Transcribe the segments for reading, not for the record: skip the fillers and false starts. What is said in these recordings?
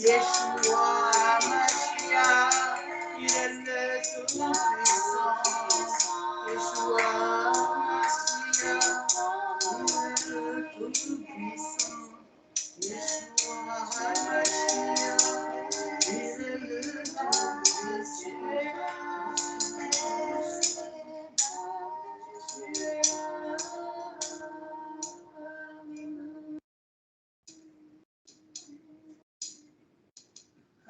Yeshua Mashiach, il est le Tout-Puissant. Yeshua Mashiach, il est le Tout-Puissant. Yeshua Mashiach, il est le Tout-Puissant.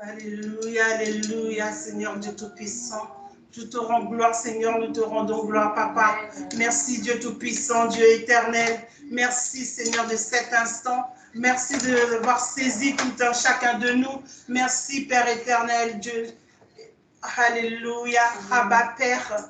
Alléluia, alléluia, Seigneur Dieu Tout-Puissant. Je te rends gloire, Seigneur, nous te rendons gloire, Papa. Merci, Dieu Tout-Puissant, Dieu éternel. Merci, Seigneur, de cet instant. Merci d'avoir saisi tout un chacun de nous. Merci, Père éternel, Dieu. Alléluia, Abba, Père.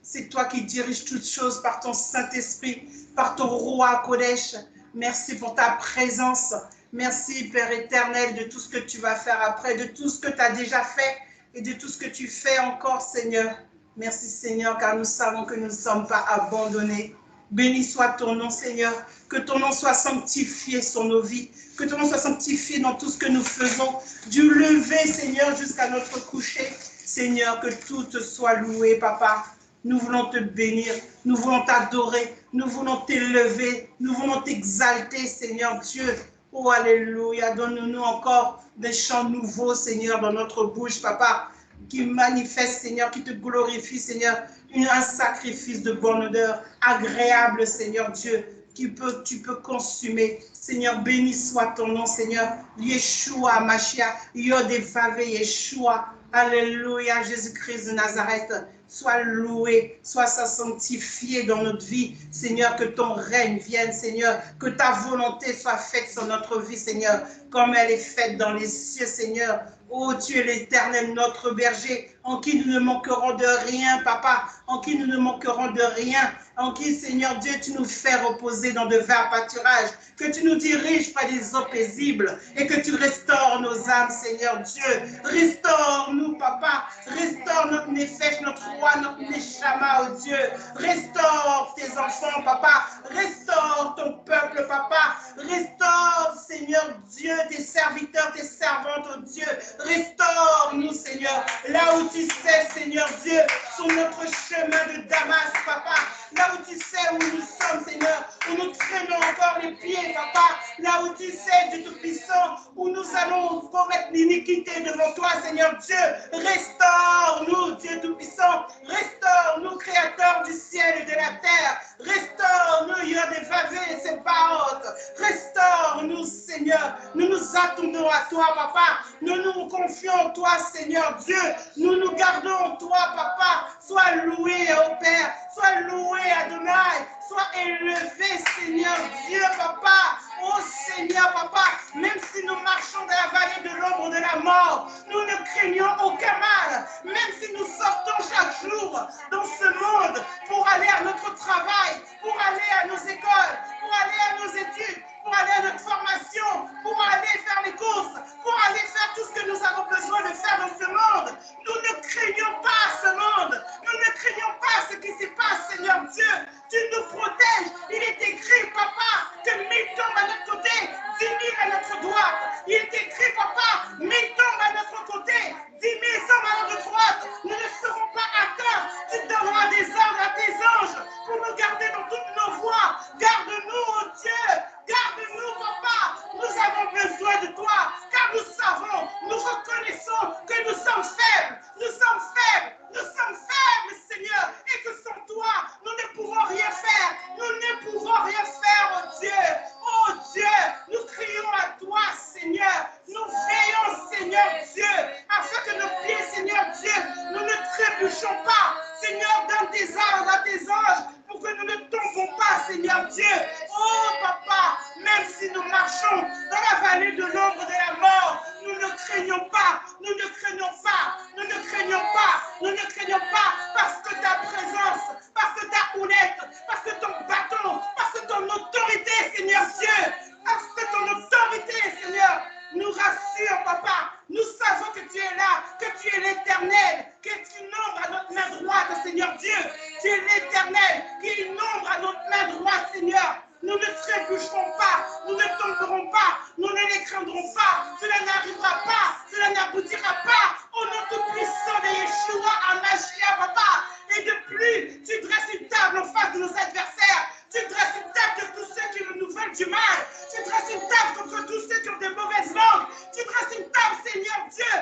C'est toi qui diriges toutes choses par ton Saint-Esprit, par ton roi Kodesh. Merci pour ta présence. Merci, Père éternel, de tout ce que tu vas faire après, de tout ce que tu as déjà fait et de tout ce que tu fais encore, Seigneur. Merci, Seigneur, car nous savons que nous ne sommes pas abandonnés. Béni soit ton nom, Seigneur. Que ton nom soit sanctifié sur nos vies. Que ton nom soit sanctifié dans tout ce que nous faisons. Du lever, Seigneur, jusqu'à notre coucher. Seigneur, que tout te soit loué, Papa. Nous voulons te bénir, nous voulons t'adorer, nous voulons t'élever, nous voulons t'exalter, Seigneur Dieu. Oh, alléluia, donne-nous encore des chants nouveaux, Seigneur, dans notre bouche, Papa, qui manifestent, Seigneur, qui te glorifient, Seigneur, un sacrifice de bonne odeur, agréable, Seigneur Dieu, tu peux consumer. Seigneur, béni soit ton nom, Seigneur. Yeshua, Mashiach, Yodevave, Yeshua. Alléluia, Jésus-Christ de Nazareth. Sois loué, sois sanctifié dans notre vie. Seigneur, que ton règne vienne, Seigneur. Que ta volonté soit faite sur notre vie, Seigneur, comme elle est faite dans les cieux, Seigneur. Oh, tu es l'Éternel, notre berger, en qui nous ne manquerons de rien, Papa, en qui nous ne manquerons de rien, en qui, Seigneur Dieu, tu nous fais reposer dans de verts pâturages, que tu nous diriges près des eaux paisibles et que tu restaures nos âmes, Seigneur Dieu. Restaure-nous, Papa, restaure notre néfèche, notre roi, notre neshama, oh Dieu. Restaure tes enfants, Papa, restaure ton peuple, Papa, restaure, Seigneur Dieu, tes serviteurs, tes servantes, oh Dieu. Restaure-nous, Seigneur, là où tu sais, Seigneur Dieu, sur notre chemin de Damas, Papa, là où tu sais où nous sommes, Seigneur, où nous traînons encore les pieds, Papa, là où tu sais, Dieu Tout-Puissant, où nous allons commettre l'iniquité devant toi, Seigneur Dieu. Restaure-nous, Dieu Tout-Puissant, restaure-nous, Créateur du ciel et de la terre, restaure-nous, Yodevave et ses paroles, restaure-nous, Seigneur, nous nous attendons à toi, Papa, nous nous confions en toi, Seigneur Dieu, nous nous gardons en toi, Papa, sois loué, ô Père, sois loué, Adonai, sois élevé, Seigneur Dieu, Papa. Oh Seigneur, Papa, même si nous marchons dans la vallée de l'ombre de la mort, nous ne craignons aucun mal. Même si nous sortons chaque jour dans ce monde pour aller à notre travail, pour aller à nos écoles, pour aller à nos études, pour aller à notre formation, pour aller faire les courses, pour aller faire tout ce que nous avons besoin de faire dans ce monde. Nous ne craignons pas ce monde. Nous ne craignons pas ce qui se passe, Seigneur Dieu. Tu nous protèges. Il est écrit, Papa, que 1000 tombent à notre côté, 10 000 à notre droite. Il est écrit, Papa, 1000 tombent à notre côté, 10 000 tombent à notre droite. Nous ne serons pas atteints. Tu donneras des ordres à tes anges pour nous garder dans toutes nos voies. Garde-nous, oh Dieu. Garde-nous, Papa. Nous avons besoin de toi, car nous savons, nous reconnaissons que nous sommes faibles. Nous sommes faibles. Nous sommes faibles, Seigneur, et que sans toi, nous ne pouvons rien faire. Nous ne pouvons rien faire, oh Dieu. Oh Dieu, nous crions à toi, Seigneur. Nous veillons, Seigneur Dieu, afin que nos pieds, Seigneur Dieu, nous ne trébuchons pas. Seigneur, donne tes ordres à tes anges pour que nous ne tombons pas, Seigneur Dieu. Oh Papa, même si nous marchons dans la vallée de l'ombre de la mort, nous ne craignons pas, nous ne craignons pas, nous ne craignons pas, nous ne craignons pas, parce que ta présence, parce que ta houlette, parce que ton bâton, parce que ton autorité, Seigneur Dieu, parce que ton autorité, Seigneur, nous rassure, Papa. Nous savons que tu es là, que tu es l'Éternel, que tu nombres à notre main droite, Seigneur Dieu. Tu es l'Éternel qui nombre à notre main droite, Seigneur. Nous ne trébucherons pas, nous ne tomberons pas, nous ne les craindrons pas. Cela n'arrivera pas, cela n'aboutira pas. Au nom tout-puissant de Yeshua, Amashia, papa. Et de plus, tu dresses une table en face de nos adversaires. Tu dresses une table de tous ceux qui nous veulent du mal. Tu dresses une table contre tous ceux qui ont de mauvaises langues. Tu dresses une table, Seigneur Dieu,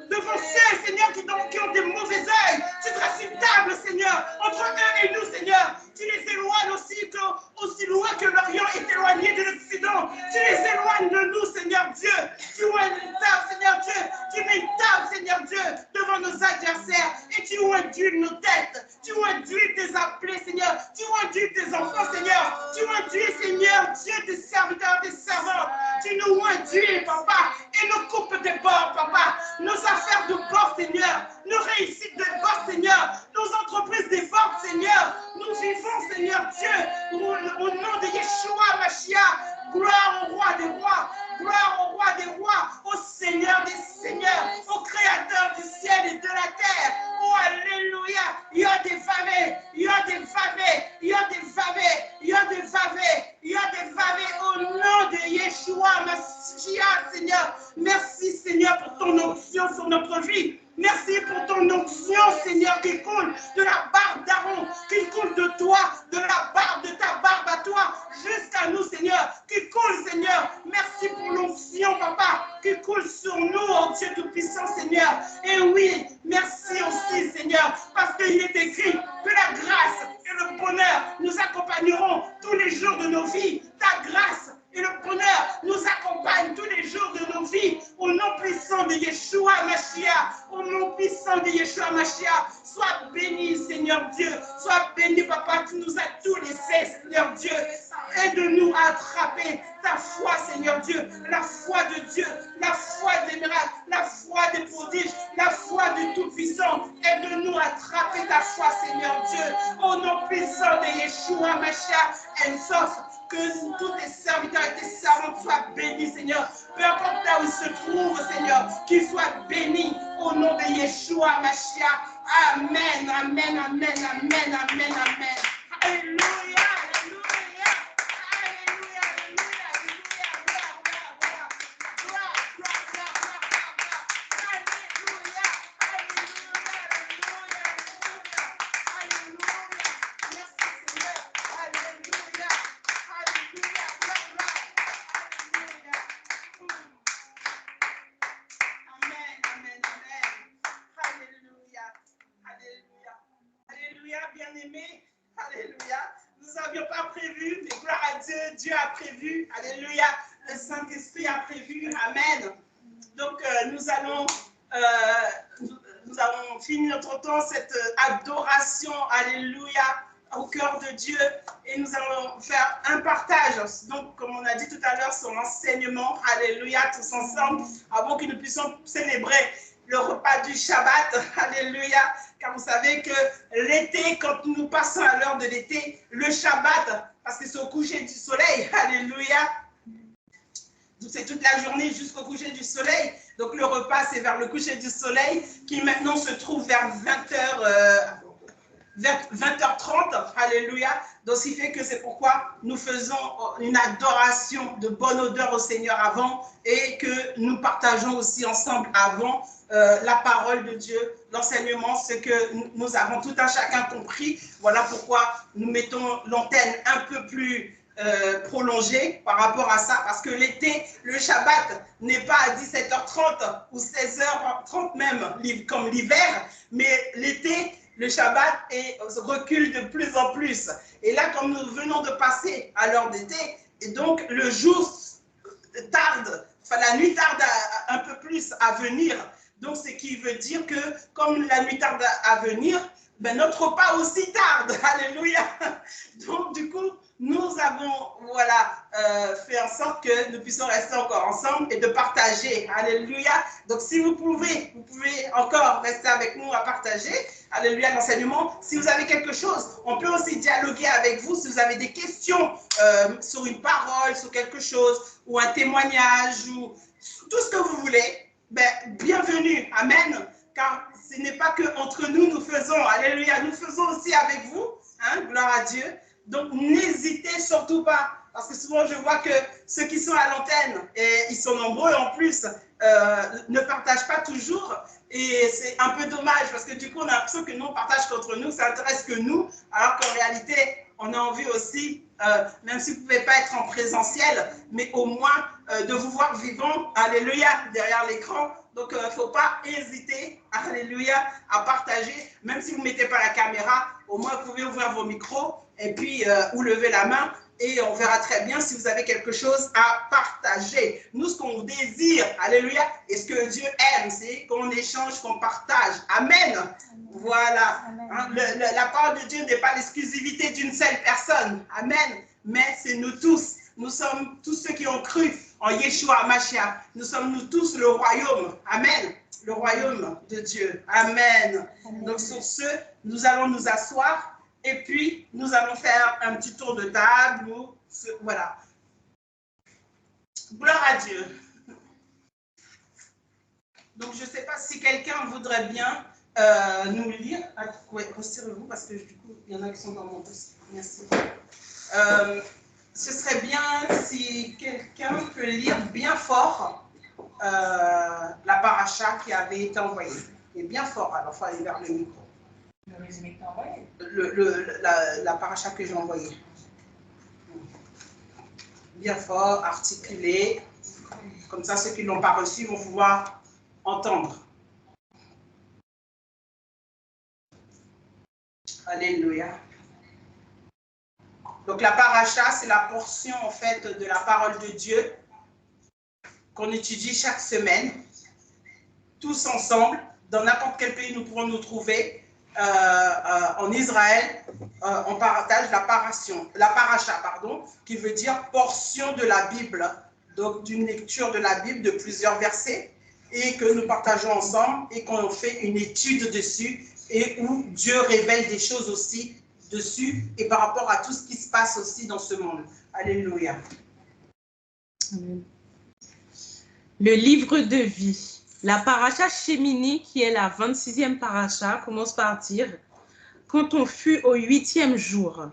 devant ceux, Seigneur, qui ont des mauvais œils. Tu dresses une table, Seigneur, entre eux et nous, Seigneur. Tu les éloignes aussi loin que l'Orient est éloigné de l'Occident. Tu les éloignes de nous, Seigneur Dieu. Tu oins une table, Seigneur Dieu. Tu mets une table, Seigneur Dieu, devant nos adversaires. Et tu induis nos têtes. Tu induis tes appelés, Seigneur. Tu induis tes enfants, Seigneur. Tu induis, Seigneur Dieu, tes serviteurs, tes servantes. Tu nous induis, papa. Et nos coupes de bord, papa. Nos affaires de bord, Seigneur. Nos réussites de bord, Seigneur. Nos entreprises de bord, Seigneur. Nous vivons, Seigneur Dieu, au nom de Yeshua Mashiach. Gloire au roi des rois. Gloire au roi des rois, au Seigneur des seigneurs, au Créateur du ciel et de la terre. Oh, alléluia. Yodévavé, Yodévavé, Yodévavé, Yodévavé, Yodévavé, au nom de Yeshua Mashiach, Seigneur. Merci, Seigneur, pour ton onction sur notre vie. Merci pour ton onction, Seigneur, qui coule de la barbe d'Aaron, qui coule de toi, de la barbe de ta barbe à toi, jusqu'à nous, Seigneur, qui coule, Seigneur. Merci pour l'onction, papa, qui coule sur nous, oh Dieu Tout-Puissant, Seigneur. Et oui, merci aussi, Seigneur, parce qu'il est écrit que la grâce et le bonheur nous accompagneront tous les jours de nos vies. Ta grâce et le bonheur nous accompagnent tous les jours de nos vies. Au nom puissant de Yeshua Mashiach, au nom puissant de Yeshua Mashiach, sois béni, Seigneur Dieu. Sois béni, papa, tu nous as tout laissé, Seigneur Dieu. Aide-nous à attraper ta foi, Seigneur Dieu, la foi de Dieu, la foi des miracles, la foi des prodiges, la foi du Tout-Puissant. Aide-nous à attraper ta foi, Seigneur Dieu. Au nom puissant de Yeshua Mashiach, exauce que tous tes serviteurs et tes servantes soient bénis, Seigneur. Peu importe là où ils se trouvent, Seigneur, qu'ils soient bénis au nom de Yeshua Mashiach. Amen, amen, amen, amen, amen, amen. Alléluia, alléluia, alléluia, alléluia, alléluia, gloire, gloire, gloire, gloire, gloire, alléluia, alléluia, alléluia, alléluia, merci Seigneur, alléluia, alléluia, gloire, alléluia. Amen, amen, amen. Alléluia, alléluia, alléluia, bien-aimés, alléluia. Nous n'avions pas prévu, mais gloire à Dieu, Dieu a prévu, alléluia. Le Saint-Esprit a prévu, amen. Donc nous allons finir notre temps, cette adoration, alléluia, au cœur de Dieu, et nous allons faire un partage. Donc, comme on a dit tout à l'heure, son enseignement, alléluia, tous ensemble, avant que nous puissions célébrer le repas du Shabbat, alléluia, car vous savez que l'été, quand nous passons à l'heure de l'été, le Shabbat, parce que c'est au coucher du soleil, alléluia, c'est toute la journée jusqu'au coucher du soleil. Donc le repas, c'est vers le coucher du soleil, qui maintenant se trouve vers 20h30, alléluia. Donc, ce qui fait que c'est pourquoi nous faisons une adoration de bonne odeur au Seigneur avant, et que nous partageons aussi ensemble avant la parole de Dieu, l'enseignement, ce que nous avons tout un chacun compris. Voilà pourquoi nous mettons l'antenne un peu plus prolongée par rapport à ça, parce que l'été, le Shabbat n'est pas à 17h30 ou 16h30 même, comme l'hiver, mais l'été, le Shabbat recule de plus en plus. Et là, comme nous venons de passer à l'heure d'été, et donc le jour tarde, enfin la nuit tarde un peu plus à venir. Donc, ce qui veut dire que comme la nuit tarde à venir, ben, notre repas aussi tarde. Alléluia. Donc, du coup, nous avons fait en sorte que nous puissions rester encore ensemble et de partager. Alléluia. Donc, si vous pouvez encore rester avec nous à partager. Alléluia, l'enseignement. Si vous avez quelque chose, on peut aussi dialoguer avec vous. Si vous avez des questions sur une parole, sur quelque chose, ou un témoignage, ou tout ce que vous voulez, ben, bienvenue. Amen. Car ce n'est pas que entre nous faisons. Alléluia. Nous faisons aussi avec vous. Hein, gloire à Dieu. Donc, n'hésitez surtout pas. Parce que souvent, je vois que ceux qui sont à l'antenne, et ils sont nombreux en plus, ne partagent pas toujours. Et c'est un peu dommage parce que du coup, on a l'impression que nous, on partage qu'entre nous, ça intéresse que nous, alors qu'en réalité, on a envie aussi, même si vous ne pouvez pas être en présentiel, mais au moins de vous voir vivant, alléluia, derrière l'écran. Donc, il ne faut pas hésiter, alléluia, à partager. Même si vous ne mettez pas la caméra, au moins vous pouvez ouvrir vos micros et puis ou lever la main. Et on verra très bien si vous avez quelque chose à partager. Nous, ce qu'on désire, alléluia, et ce que Dieu aime, c'est qu'on échange, qu'on partage. Amen. Voilà. Hein, la parole de Dieu n'est pas l'exclusivité d'une seule personne. Amen. Mais c'est nous tous. Nous sommes tous ceux qui ont cru en Yeshua Mashiach. Nous sommes nous tous le royaume. Amen. Le royaume de Dieu. Amen. Amen. Donc sur ce, nous allons nous asseoir. Et puis, nous allons faire un petit tour de table. Voilà. Gloire à Dieu. Donc, je ne sais pas si quelqu'un voudrait bien nous lire. Oui, retirez-vous parce que du coup, il y en a qui sont dans mon dossier. Merci. Ce serait bien si quelqu'un peut lire bien fort la paracha qui avait été envoyée. Et bien fort, alors il faut aller vers le micro. Le résumé que tu as envoyé? La paracha que j'ai envoyée. Bien fort, articulé. Comme ça, ceux qui ne l'ont pas reçu vont pouvoir entendre. Alléluia. Donc la paracha, c'est la portion en fait de la parole de Dieu qu'on étudie chaque semaine, tous ensemble, dans n'importe quel pays nous pourrons nous trouver. En Israël, on partage la paracha, qui veut dire portion de la Bible, donc d'une lecture de la Bible de plusieurs versets, et que nous partageons ensemble et qu'on fait une étude dessus, et où Dieu révèle des choses aussi dessus, et par rapport à tout ce qui se passe aussi dans ce monde. Alléluia. Amen. Le livre de vie. La paracha Shemini, qui est la 26e paracha, commence par dire « Quand on fut au 8e jour,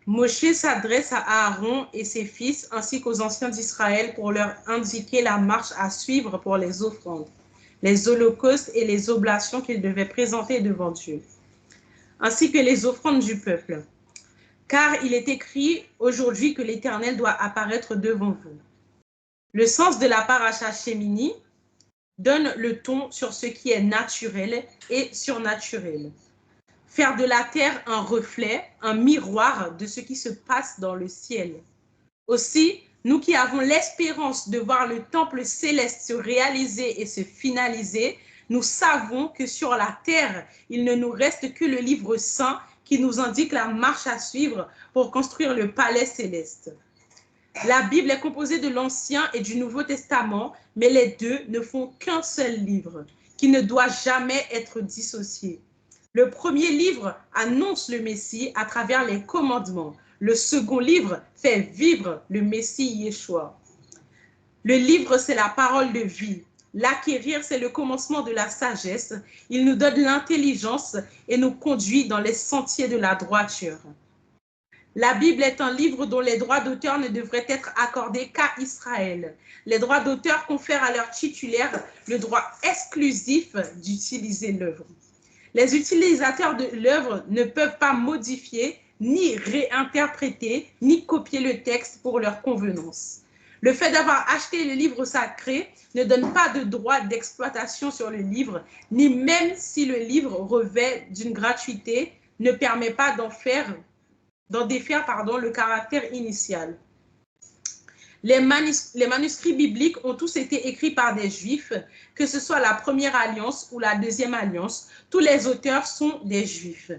Moshe s'adresse à Aaron et ses fils ainsi qu'aux anciens d'Israël pour leur indiquer la marche à suivre pour les offrandes, les holocaustes et les oblations qu'ils devaient présenter devant Dieu, ainsi que les offrandes du peuple. Car il est écrit aujourd'hui que l'Éternel doit apparaître devant vous. » Le sens de la paracha Shemini donne le ton sur ce qui est naturel et surnaturel. Faire de la terre un reflet, un miroir de ce qui se passe dans le ciel. Aussi, nous qui avons l'espérance de voir le temple céleste se réaliser et se finaliser, nous savons que sur la terre, il ne nous reste que le livre saint qui nous indique la marche à suivre pour construire le palais céleste. La Bible est composée de l'Ancien et du Nouveau Testament, mais les deux ne font qu'un seul livre, qui ne doit jamais être dissocié. Le premier livre annonce le Messie à travers les commandements. Le second livre fait vivre le Messie Yeshua. Le livre, c'est la parole de vie. L'acquérir, c'est le commencement de la sagesse. Il nous donne l'intelligence et nous conduit dans les sentiers de la droiture. La Bible est un livre dont les droits d'auteur ne devraient être accordés qu'à Israël. Les droits d'auteur confèrent à leurs titulaires le droit exclusif d'utiliser l'œuvre. Les utilisateurs de l'œuvre ne peuvent pas modifier, ni réinterpréter, ni copier le texte pour leur convenance. Le fait d'avoir acheté le livre sacré ne donne pas de droit d'exploitation sur le livre, ni même si le livre revêt d'une gratuité, ne permet pas d'en défaire le caractère initial. Les manuscrits bibliques ont tous été écrits par des Juifs, que ce soit la première alliance ou la deuxième alliance. Tous les auteurs sont des Juifs.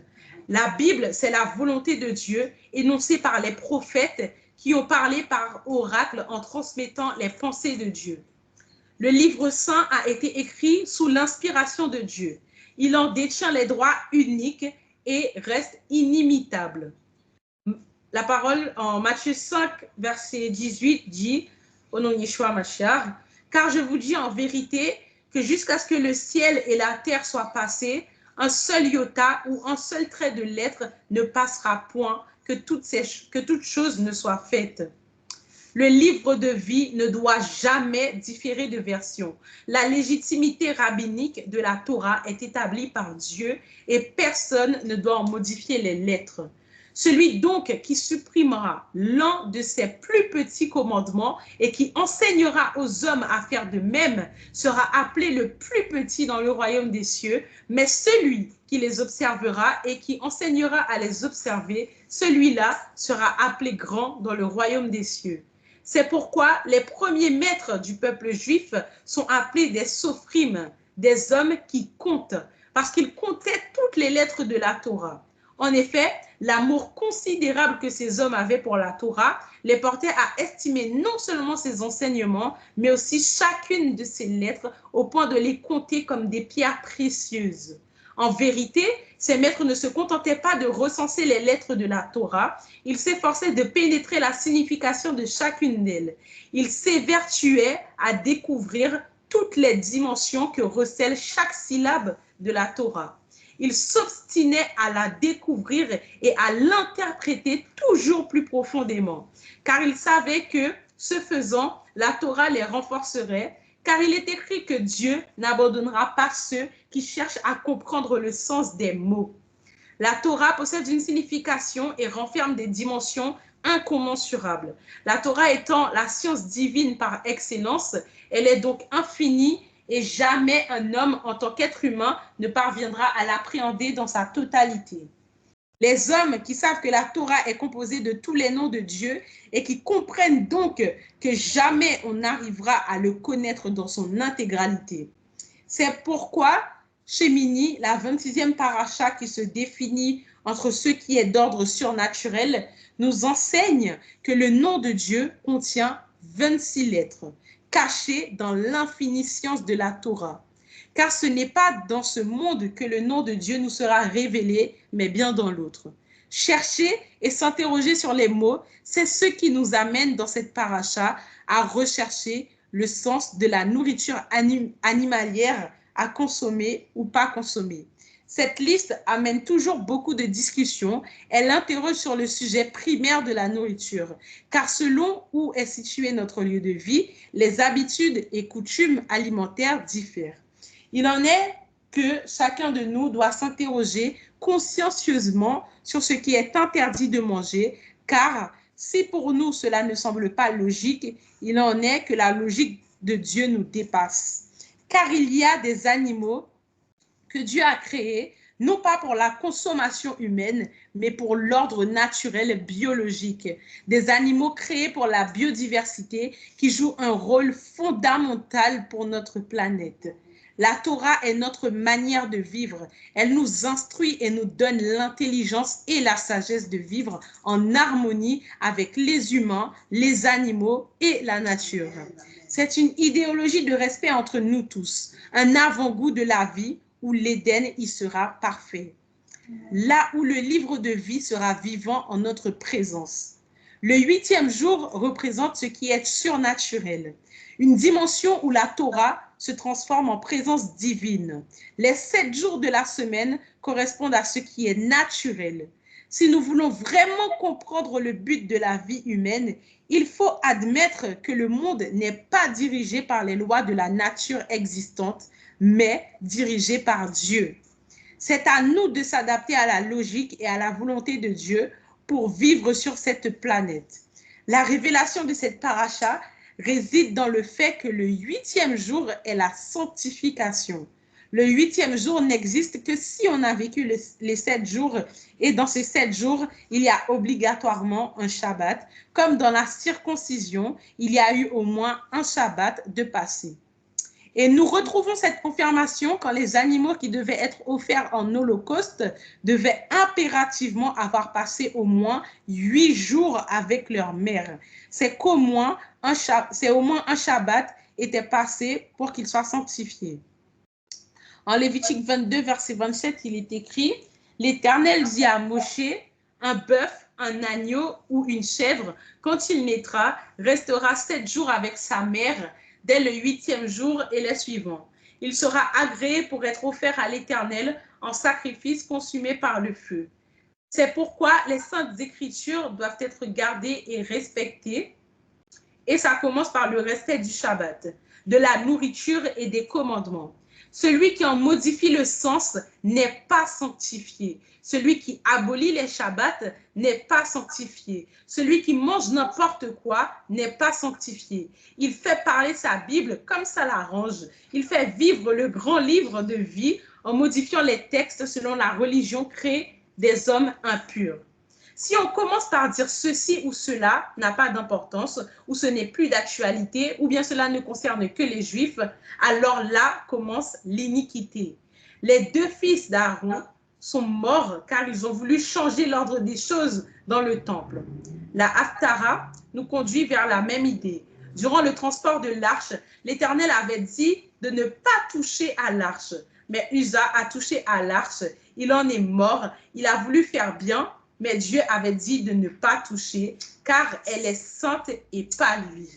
La Bible, c'est la volonté de Dieu énoncée par les prophètes qui ont parlé par oracle en transmettant les pensées de Dieu. Le livre saint a été écrit sous l'inspiration de Dieu. Il en détient les droits uniques et reste inimitable. La parole en Matthieu 5, verset 18 dit, au nom de Yeshua Mashiach, « Car je vous dis en vérité que jusqu'à ce que le ciel et la terre soient passés, un seul iota ou un seul trait de lettre ne passera point, que toute chose ne soit faite. Le livre de vie ne doit jamais différer de version. La légitimité rabbinique de la Torah est établie par Dieu et personne ne doit en modifier les lettres. Celui donc qui supprimera l'un de ses plus petits commandements et qui enseignera aux hommes à faire de même sera appelé le plus petit dans le royaume des cieux, mais celui qui les observera et qui enseignera à les observer, celui-là sera appelé grand dans le royaume des cieux. C'est pourquoi les premiers maîtres du peuple juif sont appelés des sophrim, des hommes qui comptent, parce qu'ils comptaient toutes les lettres de la Torah. En effet, l'amour considérable que ces hommes avaient pour la Torah les portait à estimer non seulement ses enseignements, mais aussi chacune de ses lettres au point de les compter comme des pierres précieuses. En vérité, ces maîtres ne se contentaient pas de recenser les lettres de la Torah, ils s'efforçaient de pénétrer la signification de chacune d'elles. Ils s'évertuaient à découvrir toutes les dimensions que recèle chaque syllabe de la Torah. Ils s'obstinaient à la découvrir et à l'interpréter toujours plus profondément, car ils savaient que, ce faisant, la Torah les renforcerait, car il est écrit que Dieu n'abandonnera pas ceux qui cherchent à comprendre le sens des mots. La Torah possède une signification et renferme des dimensions incommensurables. La Torah étant la science divine par excellence, elle est donc infinie et jamais un homme en tant qu'être humain ne parviendra à l'appréhender dans sa totalité. Les hommes qui savent que la Torah est composée de tous les noms de Dieu et qui comprennent donc que jamais on n'arrivera à le connaître dans son intégralité. C'est pourquoi Shemini, la 26e paracha qui se définit entre ce qui est d'ordre surnaturel, nous enseigne que le nom de Dieu contient 26 lettres, cachées dans l'infinie science de la Torah. Car ce n'est pas dans ce monde que le nom de Dieu nous sera révélé, mais bien dans l'autre. Chercher et s'interroger sur les mots, c'est ce qui nous amène dans cette paracha à rechercher le sens de la nourriture animalière à consommer ou pas consommer. Cette liste amène toujours beaucoup de discussions. Elle interroge sur le sujet primaire de la nourriture, car selon où est situé notre lieu de vie, les habitudes et coutumes alimentaires diffèrent. Il en est que chacun de nous doit s'interroger consciencieusement sur ce qui est interdit de manger, car si pour nous cela ne semble pas logique, il en est que la logique de Dieu nous dépasse. Car il y a des animaux que Dieu a créés, non pas pour la consommation humaine, mais pour l'ordre naturel biologique. Des animaux créés pour la biodiversité qui jouent un rôle fondamental pour notre planète. La Torah est notre manière de vivre. Elle nous instruit et nous donne l'intelligence et la sagesse de vivre en harmonie avec les humains, les animaux et la nature. C'est une idéologie de respect entre nous tous, un avant-goût de la vie où l'Éden y sera parfait. Là où le livre de vie sera vivant en notre présence. Le 8e jour représente ce qui est surnaturel, une dimension où la Torah se transforme en présence divine. Les 7 jours de la semaine correspondent à ce qui est naturel. Si nous voulons vraiment comprendre le but de la vie humaine, il faut admettre que le monde n'est pas dirigé par les lois de la nature existante, mais dirigé par Dieu. C'est à nous de s'adapter à la logique et à la volonté de Dieu pour vivre sur cette planète. La révélation de cette paracha réside dans le fait que le 8e jour est la sanctification. Le 8e jour n'existe que si on a vécu les 7 jours, et dans ces 7 jours, il y a obligatoirement un Shabbat, comme dans la circoncision, il y a eu au moins un Shabbat de passé. Et nous retrouvons cette confirmation quand les animaux qui devaient être offerts en holocauste devaient impérativement avoir passé au moins 8 jours avec leur mère. C'est au moins un Shabbat était passé pour qu'il soit sanctifié. En Lévitique 22, verset 27, il est écrit « L'Éternel dit à Moshe, un bœuf, un agneau ou une chèvre, quand il naîtra, restera 7 jours avec sa mère, dès le 8e jour et les suivants. Il sera agréé pour être offert à l'Éternel en sacrifice consumé par le feu. C'est pourquoi les saintes écritures doivent être gardées et respectées. Et ça commence par le respect du Shabbat, de la nourriture et des commandements. Celui qui en modifie le sens n'est pas sanctifié. Celui qui abolit les Shabbats n'est pas sanctifié. Celui qui mange n'importe quoi n'est pas sanctifié. Il fait parler sa Bible comme ça l'arrange. Il fait vivre le grand livre de vie en modifiant les textes selon la religion créée des hommes impurs. Si on commence par dire ceci ou cela n'a pas d'importance, ou ce n'est plus d'actualité, ou bien cela ne concerne que les Juifs, alors là commence l'iniquité. Les deux fils d'Aaron sont morts car ils ont voulu changer l'ordre des choses dans le temple. La Haftara nous conduit vers la même idée. Durant le transport de l'arche, l'Éternel avait dit de ne pas toucher à l'arche. Mais Uza a touché à l'arche, il en est mort, il a voulu faire bien, mais Dieu avait dit de ne pas toucher, car elle est sainte et pas lui.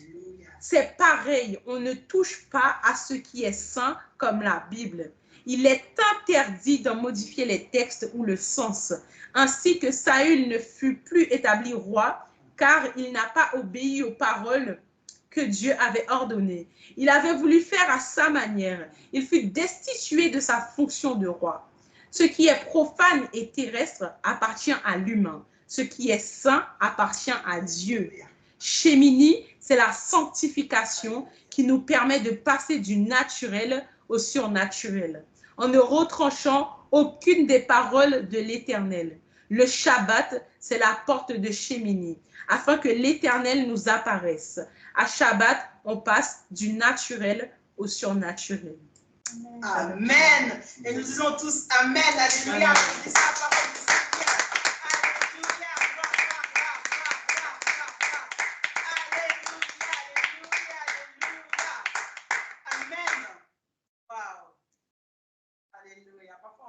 C'est pareil, on ne touche pas à ce qui est saint comme la Bible. Il est interdit d'en modifier les textes ou le sens, ainsi que Saül ne fut plus établi roi, car il n'a pas obéi aux paroles que Dieu avait ordonnées. Il avait voulu faire à sa manière. Il fut destitué de sa fonction de roi. Ce qui est profane et terrestre appartient à l'humain. Ce qui est saint appartient à Dieu. Shemini, c'est la sanctification qui nous permet de passer du naturel au surnaturel, en ne retranchant aucune des paroles de l'Éternel. Le Shabbat, c'est la porte de Shemini, afin que l'Éternel nous apparaisse. À Shabbat, on passe du naturel au surnaturel. Amen. Et nous disons tous Amen. Alléluia.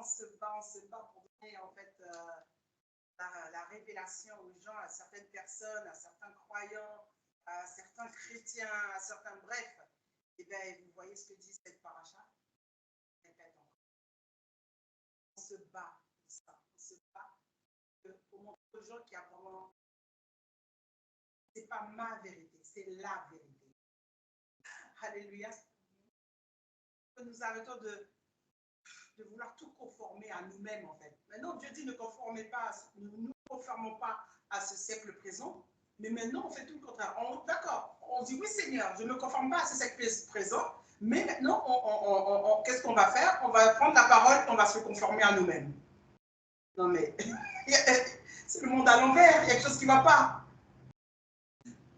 On se bat pour donner en fait la révélation aux gens, à certaines personnes, à certains croyants, à certains chrétiens, à certains bref. Et bien, vous voyez ce que dit cette paracha? Répète encore. On se bat pour ça. On se bat pour montrer aux gens qu'il y a vraiment. Ce n'est pas ma vérité, c'est la vérité. Alléluia. Nous arrêtons de vouloir tout conformer à nous-mêmes, en fait. Maintenant, Dieu dit ne nous conformons pas à ce siècle présent, mais maintenant, on fait tout le contraire. D'accord, on dit oui, Seigneur, je ne me conforme pas à ce siècle présent, mais maintenant, qu'est-ce qu'on va faire? On va prendre la parole, on va se conformer à nous-mêmes. Non, mais c'est le monde à l'envers, il y a quelque chose qui ne va pas.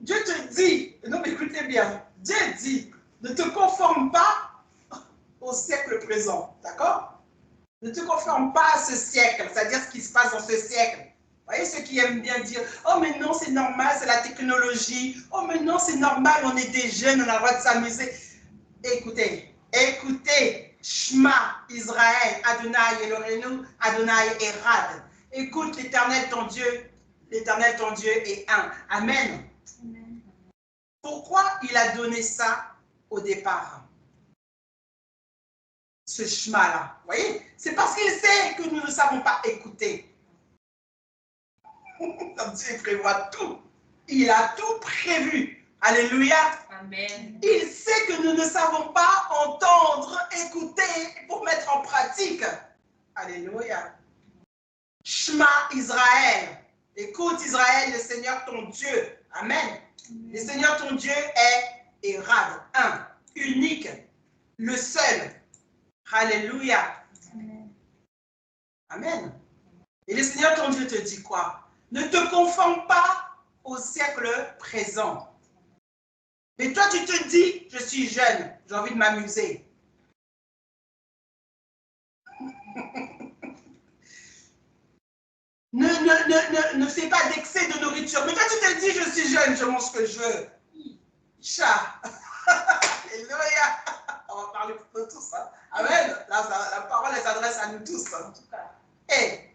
Dieu te dit, non, mais écoutez bien, Dieu dit, ne te conforme pas au siècle présent, d'accord? Ne te conforme pas à ce siècle, c'est-à-dire ce qui se passe dans ce siècle. Vous voyez ceux qui aiment bien dire « Oh, mais non, c'est normal, c'est la technologie. Oh, mais non, c'est normal, on est des jeunes, on a le droit de s'amuser. » Écoutez, Shema, Israël, Adonai Eloheinu, Adonai Erad. Écoute l'Éternel ton Dieu est un. Amen. Amen. Pourquoi il a donné ça au départ? Ce chemin-là. Vous voyez? C'est parce qu'il sait que nous ne savons pas écouter. Comme Dieu prévoit tout. Il a tout prévu. Alléluia. Amen. Il sait que nous ne savons pas entendre, écouter pour mettre en pratique. Alléluia. Shema Israël. Écoute Israël, le Seigneur ton Dieu. Amen. Le Seigneur ton Dieu est Erad, un, unique, le seul. Alléluia. Amen. Amen. Et le Seigneur ton Dieu te dit quoi? Ne te conforme pas au siècle présent. Mais toi, tu te dis, je suis jeune, j'ai envie de m'amuser. Ne fais pas d'excès de nourriture. Mais toi, tu te dis, je suis jeune, je mange ce que je veux. Chat. Alléluia. On va parler pour nous tous. Hein. Amen. La parole, elle s'adresse à nous tous. En tout cas. Et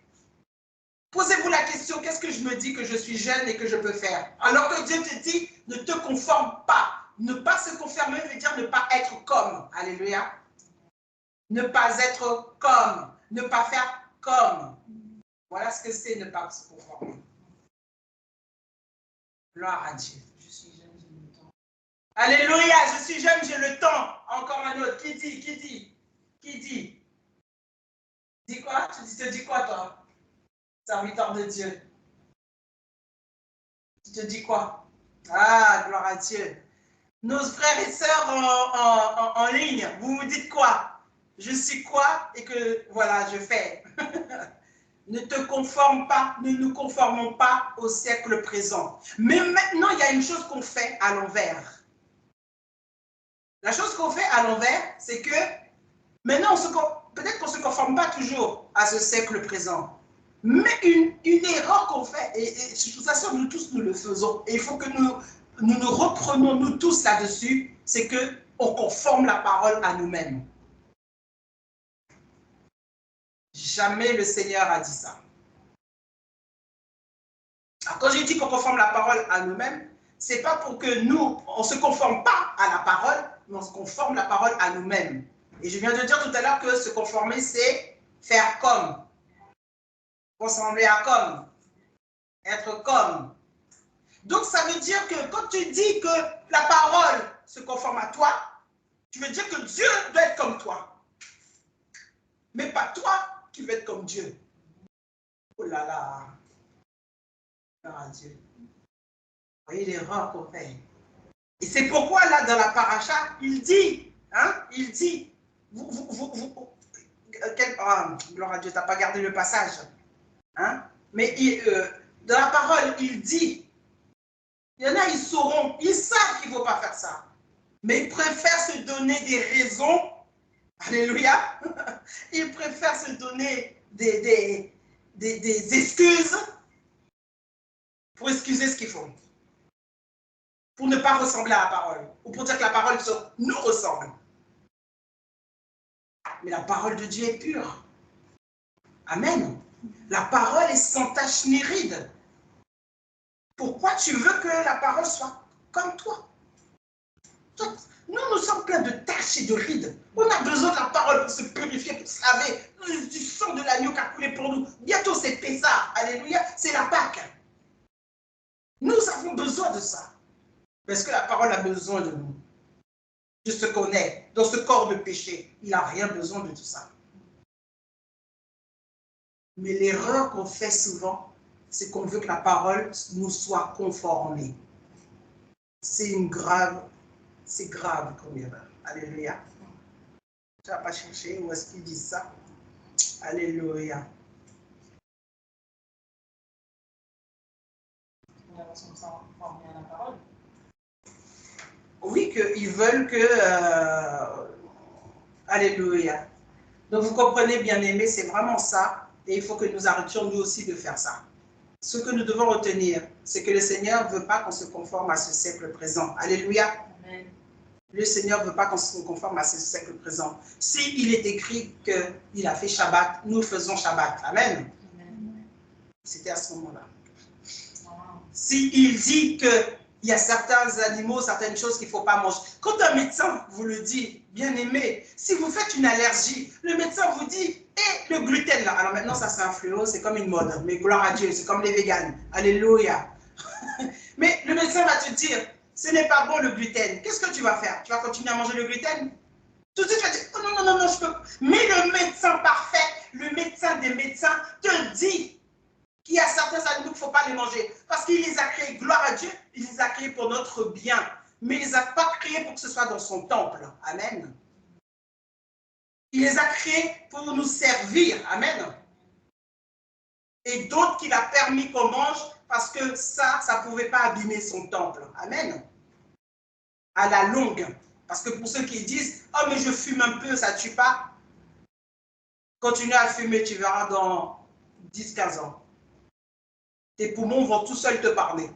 posez-vous la question, qu'est-ce que je me dis que je suis jeune et que je peux faire? Alors que Dieu te dit, ne te conforme pas. Ne pas se conformer veut dire ne pas être comme. Alléluia. Ne pas être comme. Ne pas faire comme. Voilà ce que c'est ne pas se conformer. Gloire à Dieu. Je suis jeune, j'ai le temps. Alléluia, je suis jeune, j'ai le temps. Encore un autre. Qui dit? Qui dit? Qui dit? Dis quoi? Tu te dis quoi, toi? Serviteur de Dieu. Tu te dis quoi? Ah, gloire à Dieu. Nos frères et sœurs en ligne, vous vous dites quoi? Je suis quoi? Et que, voilà, je fais. Ne te conforme pas, ne nous conformons pas au siècle présent. Mais maintenant, il y a une chose qu'on fait à l'envers. La chose qu'on fait à l'envers, c'est que maintenant, peut-être qu'on ne se conforme pas toujours à ce siècle présent. Mais une erreur qu'on fait, et de toute façon, nous tous, nous le faisons, et il faut que nous reprenons, nous tous là-dessus, c'est qu'on conforme la parole à nous-mêmes. Jamais le Seigneur a dit ça. Alors, quand je dis qu'on conforme la parole à nous-mêmes, ce n'est pas pour que nous, on ne se conforme pas à la parole, mais on se conforme la parole à nous-mêmes. Et je viens de dire tout à l'heure que se conformer, c'est faire comme. Ressembler à comme. Être comme. Donc, ça veut dire que quand tu dis que la parole se conforme à toi, tu veux dire que Dieu doit être comme toi. Mais pas toi qui veux être comme Dieu. Oh là là. Ah, Dieu. Vous voyez l'erreur qu'on fait. Et c'est pourquoi là, dans la paracha, il dit, gloire à Dieu, tu n'as pas gardé le passage. Hein? Mais dans la parole, il dit, il y en a, ils sauront, ils savent qu'il ne faut pas faire ça. Mais ils préfèrent se donner des raisons. Alléluia. Ils préfèrent se donner des excuses pour excuser ce qu'ils font. Pour ne pas ressembler à la parole. Ou pour dire que la parole nous ressemble. Mais la parole de Dieu est pure. Amen. La parole est sans tache ni ride. Pourquoi tu veux que la parole soit comme toi? Nous sommes pleins de taches et de rides. On a besoin de la parole pour se purifier, pour se laver. Du sang de l'agneau qui a coulé pour nous. Bientôt c'est Pessah. Alléluia. C'est la Pâque. Nous avons besoin de ça. Parce que la parole a besoin de nous. De ce qu'on est. Dans ce corps de péché. Il n'a rien besoin de tout ça. Mais l'erreur qu'on fait souvent, c'est qu'on veut que la parole nous soit conformée. C'est grave comme erreur. Alléluia. Tu n'as pas cherché où est-ce qu'ils disent ça? Alléluia. On a besoin de s'informer à la parole. Oui, qu'ils veulent que... Alléluia. Donc vous comprenez, bien-aimés, c'est vraiment ça. Et il faut que nous arrêtions nous aussi de faire ça. Ce que nous devons retenir, c'est que le Seigneur ne veut pas qu'on se conforme à ce siècle présent. Alléluia. Amen. Le Seigneur ne veut pas qu'on se conforme à ce siècle présent. S'il est écrit qu'il a fait Shabbat, nous faisons Shabbat. Amen. Amen. C'était à ce moment-là. Wow. S'il dit qu'il y a certains animaux, certaines choses qu'il ne faut pas manger. Quand un médecin vous le dit, bien aimé, si vous faites une allergie, le médecin vous dit, le gluten là. Alors maintenant, ça c'est un fléau, c'est comme une mode. Mais gloire à Dieu, c'est comme les véganes. Alléluia. Mais le médecin va te dire, ce n'est pas bon le gluten. Qu'est-ce que tu vas faire? Tu vas continuer à manger le gluten? Tout de suite, tu vas dire, oh, non, je peux. Mais le médecin parfait, le médecin des médecins te dit qu'il y a certains animaux qu'il ne faut pas les manger. Parce qu'il les a créés, gloire à Dieu, il les a créés pour notre bien. Mais il ne les a pas créés pour que ce soit dans son temple. Amen. Il les a créés pour nous servir. Amen. Et d'autres qu'il a permis qu'on mange parce que ça ne pouvait pas abîmer son temple. Amen. À la longue. Parce que pour ceux qui disent, oh mais je fume un peu, ça ne tue pas. Continue à fumer, tu verras dans 10-15 ans. Tes poumons vont tout seuls te parler.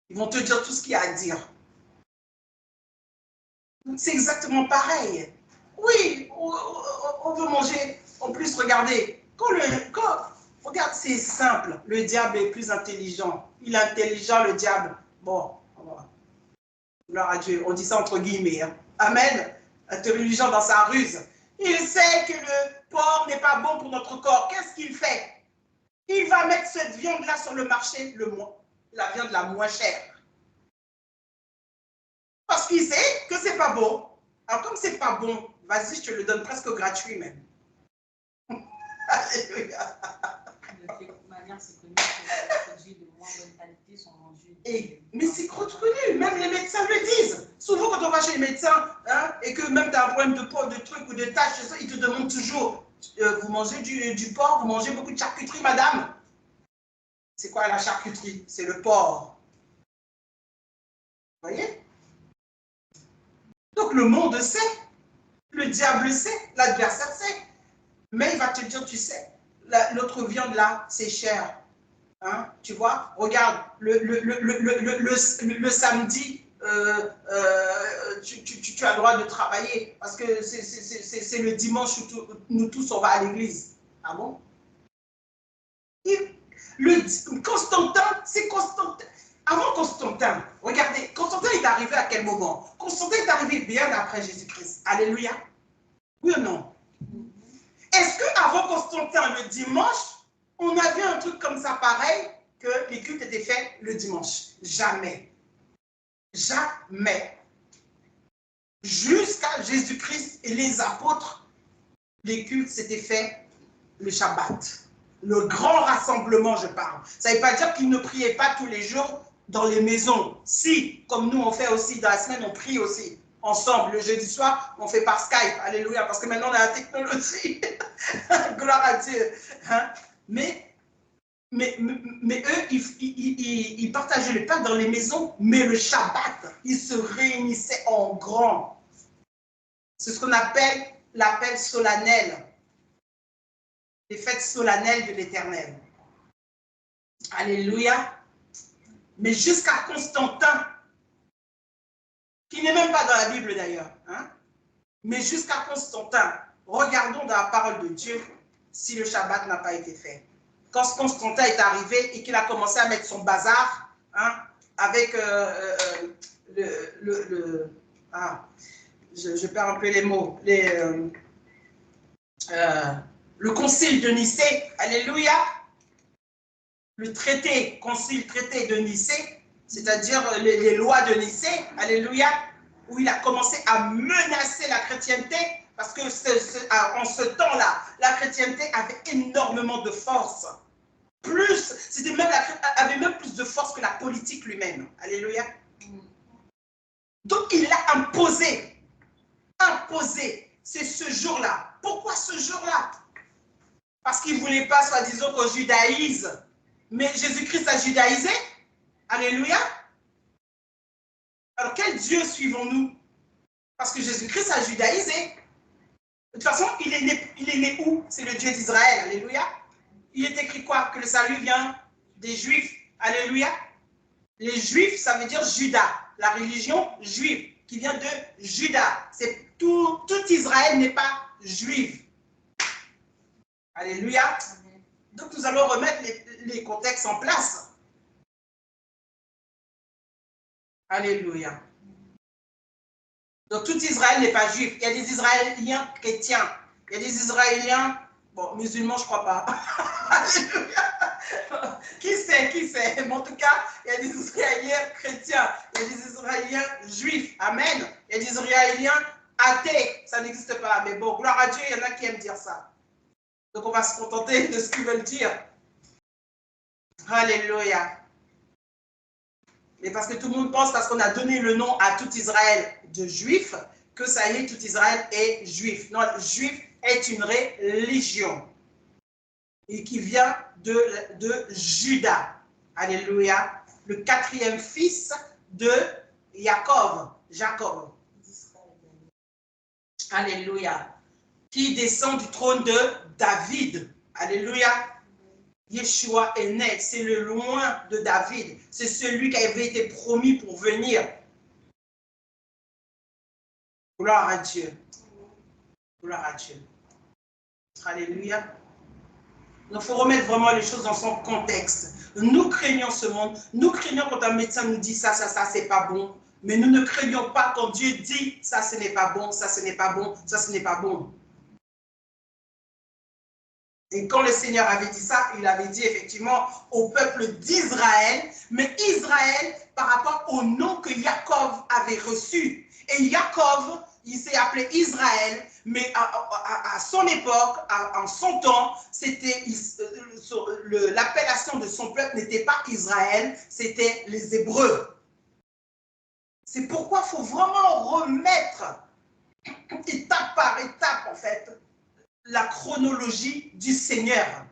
Ils vont te dire tout ce qu'il y a à dire. C'est exactement pareil. Oui, on veut manger. En plus, regardez, regarde, c'est simple. Le diable est plus intelligent. Il est intelligent, le diable. Bon, gloire à Dieu. On dit ça entre guillemets. Hein. Amen. Intelligent dans sa ruse. Il sait que le porc n'est pas bon pour notre corps. Qu'est-ce qu'il fait? il va mettre cette viande-là sur le marché, la viande la moins chère. Parce qu'il sait que c'est pas bon. Alors comme c'est pas bon, vas-y, je te le donne presque gratuit même. Alléluia. De toute manière, c'est connu que les produits de moins bonne qualité sont vendus. Mais c'est connu, même les médecins le disent. Souvent, quand on va chez les médecins, hein, et que même tu as un problème de peau, de trucs ou de taches, ils te demandent toujours, vous mangez du porc, vous mangez beaucoup de charcuterie, madame? C'est quoi la charcuterie? C'est le porc. Vous voyez? Donc le monde sait, le diable sait, l'adversaire sait. Mais il va te dire, tu sais, l'autre viande là, c'est cher. Hein, tu vois, regarde, le samedi, tu as le droit de travailler parce que c'est le dimanche où nous tous on va à l'église. Ah bon? Constantin, c'est Constantin. Avant Constantin, regardez, Constantin est arrivé à quel moment? Constantin est arrivé bien après Jésus-Christ. Alléluia. Oui ou non? Est-ce qu'avant Constantin, le dimanche, on avait un truc comme ça pareil, que les cultes étaient faits le dimanche? Jamais. Jamais. Jusqu'à Jésus-Christ et les apôtres, les cultes s'étaient faits le Shabbat. Le grand rassemblement, je parle. Ça ne veut pas dire qu'ils ne priaient pas tous les jours dans les maisons. Si, comme nous on fait aussi dans la semaine, on prie aussi ensemble. Le jeudi soir, on fait par Skype. Alléluia, parce que maintenant on a la technologie. Gloire à Dieu. Hein? Mais eux, ils partageaient le pain dans les maisons, mais le Shabbat, ils se réunissaient en grand. C'est ce qu'on appelle l'appel solennel. Les fêtes solennelles de l'Éternel. Alléluia. Mais jusqu'à Constantin, qui n'est même pas dans la Bible d'ailleurs, hein? Mais jusqu'à Constantin, regardons dans la parole de Dieu si le Shabbat n'a pas été fait. Quand Constantin est arrivé et qu'il a commencé à mettre son bazar, hein, avec je perds un peu les mots, le concile de Nicée, alléluia, le traité, concile traité de Nicée, c'est-à-dire les lois de Nicée, alléluia, où il a commencé à menacer la chrétienté, parce que en ce temps-là, la chrétienté avait énormément de force. Avait même plus de force que la politique lui-même. Alléluia. Donc il l'a imposé. Imposé. C'est ce jour-là. Pourquoi ce jour-là? Parce qu'il ne voulait pas, soi-disant, qu'on judaïse. Mais Jésus-Christ a judaïsé. Alléluia. Alors quel Dieu suivons-nous? Parce que Jésus-Christ a judaïsé. De toute façon, il est né où? C'est le Dieu d'Israël. Alléluia. Il est écrit quoi? Que le salut vient des Juifs. Alléluia. Les Juifs, ça veut dire Judas. La religion juive qui vient de Judas. C'est tout Israël n'est pas juif. Alléluia. Donc nous allons remettre les contextes en place. Alléluia. Donc tout Israël n'est pas juif. Il y a des Israéliens chrétiens. Il y a des Israéliens, bon, musulmans, je ne crois pas. Alléluia. Qui sait? Mais en tout cas, il y a des Israéliens chrétiens. Il y a des Israéliens juifs. Amen. Il y a des Israéliens athées. Ça n'existe pas. Mais bon, gloire à Dieu, il y en a qui aiment dire ça. Donc on va se contenter de ce qu'ils veulent dire. Alléluia. Mais parce que tout le monde pense, parce qu'on a donné le nom à tout Israël de juif, que ça y est, tout Israël est juif. Non, juif est une religion. Et qui vient de Judas. Alléluia. Le 4e fils de Jacob. Alléluia. Qui descend du trône de David. Alléluia. Yeshua est né, c'est le loin de David. C'est celui qui avait été promis pour venir. Gloire à Dieu. Gloire à Dieu. Alléluia. Il faut remettre vraiment les choses dans son contexte. Nous craignons ce monde. Nous craignons quand un médecin nous dit ça, c'est pas bon. Mais nous ne craignons pas quand Dieu dit ça, ce n'est pas bon, ça, ce n'est pas bon, ça, ce n'est pas bon. Et quand le Seigneur avait dit ça, il avait dit effectivement au peuple d'Israël, mais Israël par rapport au nom que Jacob avait reçu. Et Jacob, il s'est appelé Israël, mais à son époque, en son temps, c'était l'appellation de son peuple n'était pas Israël, c'était les Hébreux. C'est pourquoi il faut vraiment remettre étape par étape, en fait, la chronologie du Seigneur.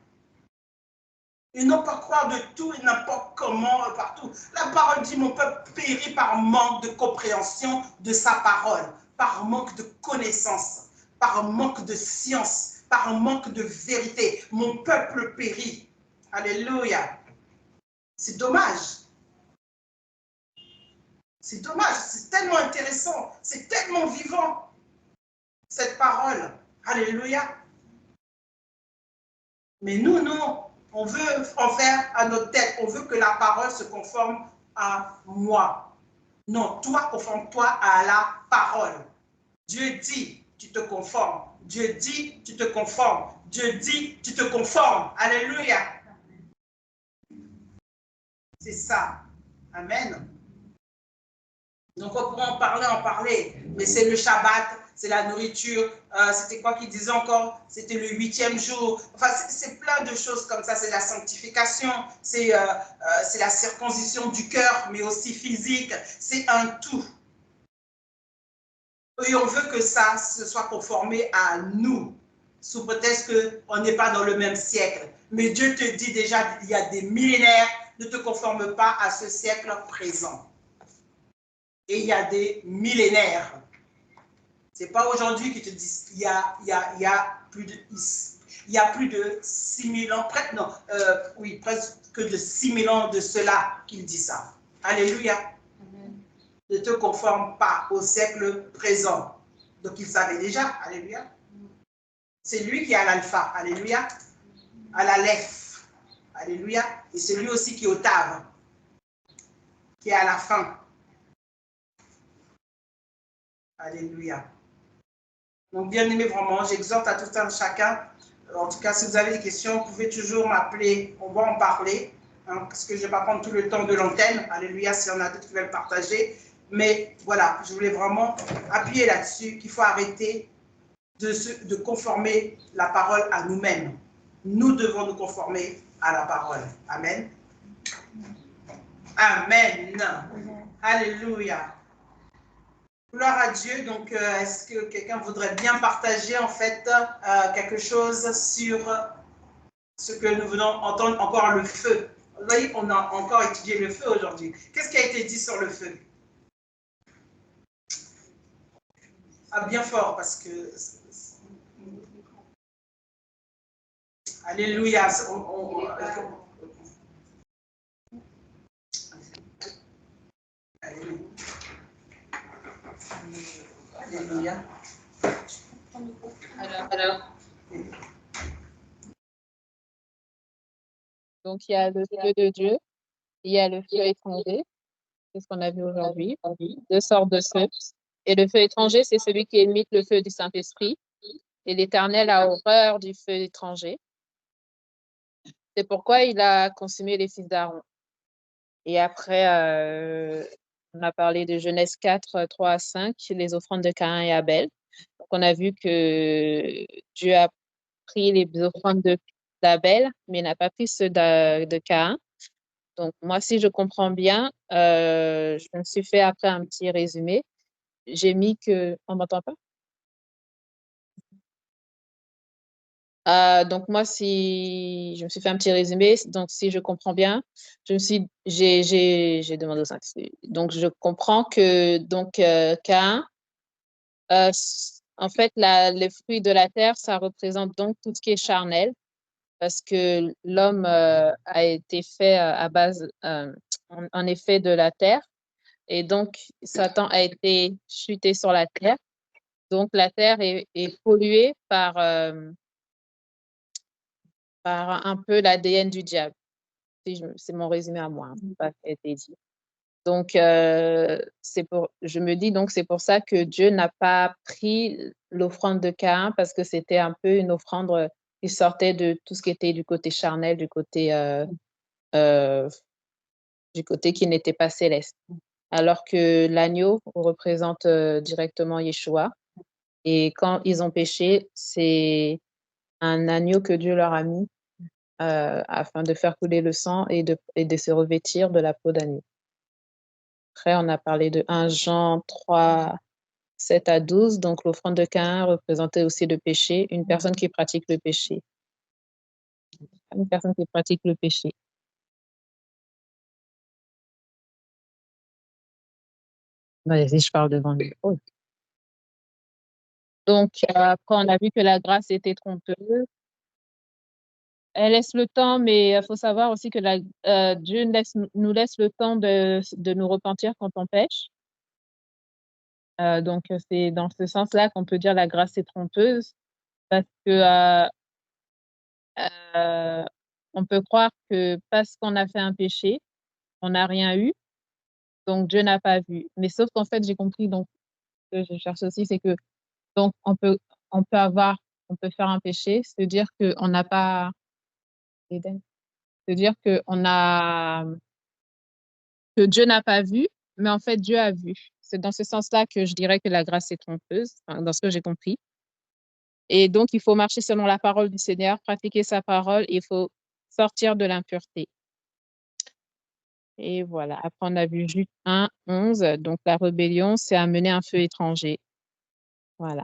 Et non pas croire de tout et n'importe comment partout. La parole dit, mon peuple périt par manque de compréhension de sa parole, par manque de connaissance, par manque de science, par manque de vérité. Mon peuple périt. Alléluia. C'est dommage. C'est dommage, c'est tellement intéressant, c'est tellement vivant, cette parole. Alléluia. Mais nous, non, on veut en faire à notre tête. On veut que la parole se conforme à moi. Non, toi, conforme-toi à la parole. Dieu dit, tu te conformes. Dieu dit, tu te conformes. Dieu dit, tu te conformes. Alléluia. C'est ça. Amen. Donc, on pourrait en parler, mais c'est le Shabbat, c'est la nourriture. C'était quoi qu'il disait encore? C'était le 8e jour. Enfin, c'est plein de choses comme ça. C'est la sanctification, c'est la circoncision du cœur, mais aussi physique. C'est un tout. Et on veut que ça se soit conformé à nous, sous prétexte qu'on n'est pas dans le même siècle. Mais Dieu te dit déjà, il y a des millénaires, ne te conforme pas à ce siècle présent. Et il y a des millénaires. Ce n'est pas aujourd'hui qu'ils te disent il y a plus de 6000 ans, presque de 6000 ans de cela qu'il dit ça. Alléluia. Amen. Ne te conforme pas au siècle présent. Donc il savait déjà. Alléluia. C'est lui qui est à l'alpha. Alléluia. À l'Aleph. Alléluia. Et c'est lui aussi qui est au Tav, qui est à la fin. Alléluia. Donc, bien aimé, vraiment, j'exhorte à tout un chacun. En tout cas, si vous avez des questions, vous pouvez toujours m'appeler. On va en parler, hein, parce que je ne vais pas prendre tout le temps de l'antenne. Alléluia, s'il y en a d'autres qui veulent partager. Mais voilà, je voulais vraiment appuyer là-dessus qu'il faut arrêter de conformer la parole à nous-mêmes. Nous devons nous conformer à la parole. Amen. Amen. Alléluia. Gloire à Dieu. Donc, est-ce que quelqu'un voudrait bien partager en fait quelque chose sur ce que nous venons entendre, encore le feu? Vous voyez, on a encore étudié le feu aujourd'hui. Qu'est-ce qui a été dit sur le feu? Ah, bien fort, parce que... Alléluia. Alléluia. Alors. Donc, il y a le feu de Dieu, il y a le feu étranger, c'est ce qu'on a vu aujourd'hui, 2 sortes de feu. Et le feu étranger, c'est celui qui imite le feu du Saint-Esprit. Et l'Éternel a horreur du feu étranger. C'est pourquoi il a consumé les fils d'Aaron. Et après, on a parlé de Genèse 4, 3 à 5, les offrandes de Caïn et Abel. Donc, on a vu que Dieu a pris les offrandes d'Abel, mais n'a pas pris ceux de Caïn. Donc, moi, si je comprends bien, je me suis fait après un petit résumé. J'ai mis que... On m'entend pas? Donc, moi, si je me suis fait un petit résumé, donc si je comprends bien, j'ai demandé au Saint-Esprit. Donc, je comprends que Caïn, en fait, les fruits de la terre, ça représente donc tout ce qui est charnel, parce que l'homme a été fait à base, en effet, de la terre. Et donc, Satan a été chuté sur la terre. Donc, la terre est polluée par un peu l'ADN du diable. C'est mon résumé à moi, pas qui a été dit. Donc, je me dis donc c'est pour ça que Dieu n'a pas pris l'offrande de Caïn, parce que c'était un peu une offrande il sortait de tout ce qui était du côté charnel, du côté qui n'était pas céleste. Alors que l'agneau représente directement Yeshua. Et quand ils ont péché, c'est un agneau que Dieu leur a mis afin de faire couler le sang et de se revêtir de la peau d'agneau. Après, on a parlé de 1 Jean 3, 7 à 12. Donc, l'offrande de Caïn représentait aussi le péché, une personne qui pratique le péché. Une personne qui pratique le péché. Vas-y, je parle devant lui. Oh. Donc, après, on a vu que la grâce était trompeuse. Elle laisse le temps, mais il faut savoir aussi que Dieu nous laisse le temps de nous repentir quand on pêche. Donc, c'est dans ce sens-là qu'on peut dire la grâce est trompeuse, parce que on peut croire que parce qu'on a fait un péché, on n'a rien eu, donc Dieu n'a pas vu. Mais sauf qu'en fait, j'ai compris, donc, ce que je cherche aussi, c'est que donc on peut faire un péché, se dire qu'on n'a pas se dire que Dieu n'a pas vu, mais en fait, Dieu a vu. C'est dans ce sens-là que je dirais que la grâce est trompeuse, dans ce que j'ai compris. Et donc, il faut marcher selon la parole du Seigneur, pratiquer sa parole, et il faut sortir de l'impureté. Et voilà. Après, on a vu Jude 1, 11. Donc, la rébellion, c'est amener un feu étranger. Voilà.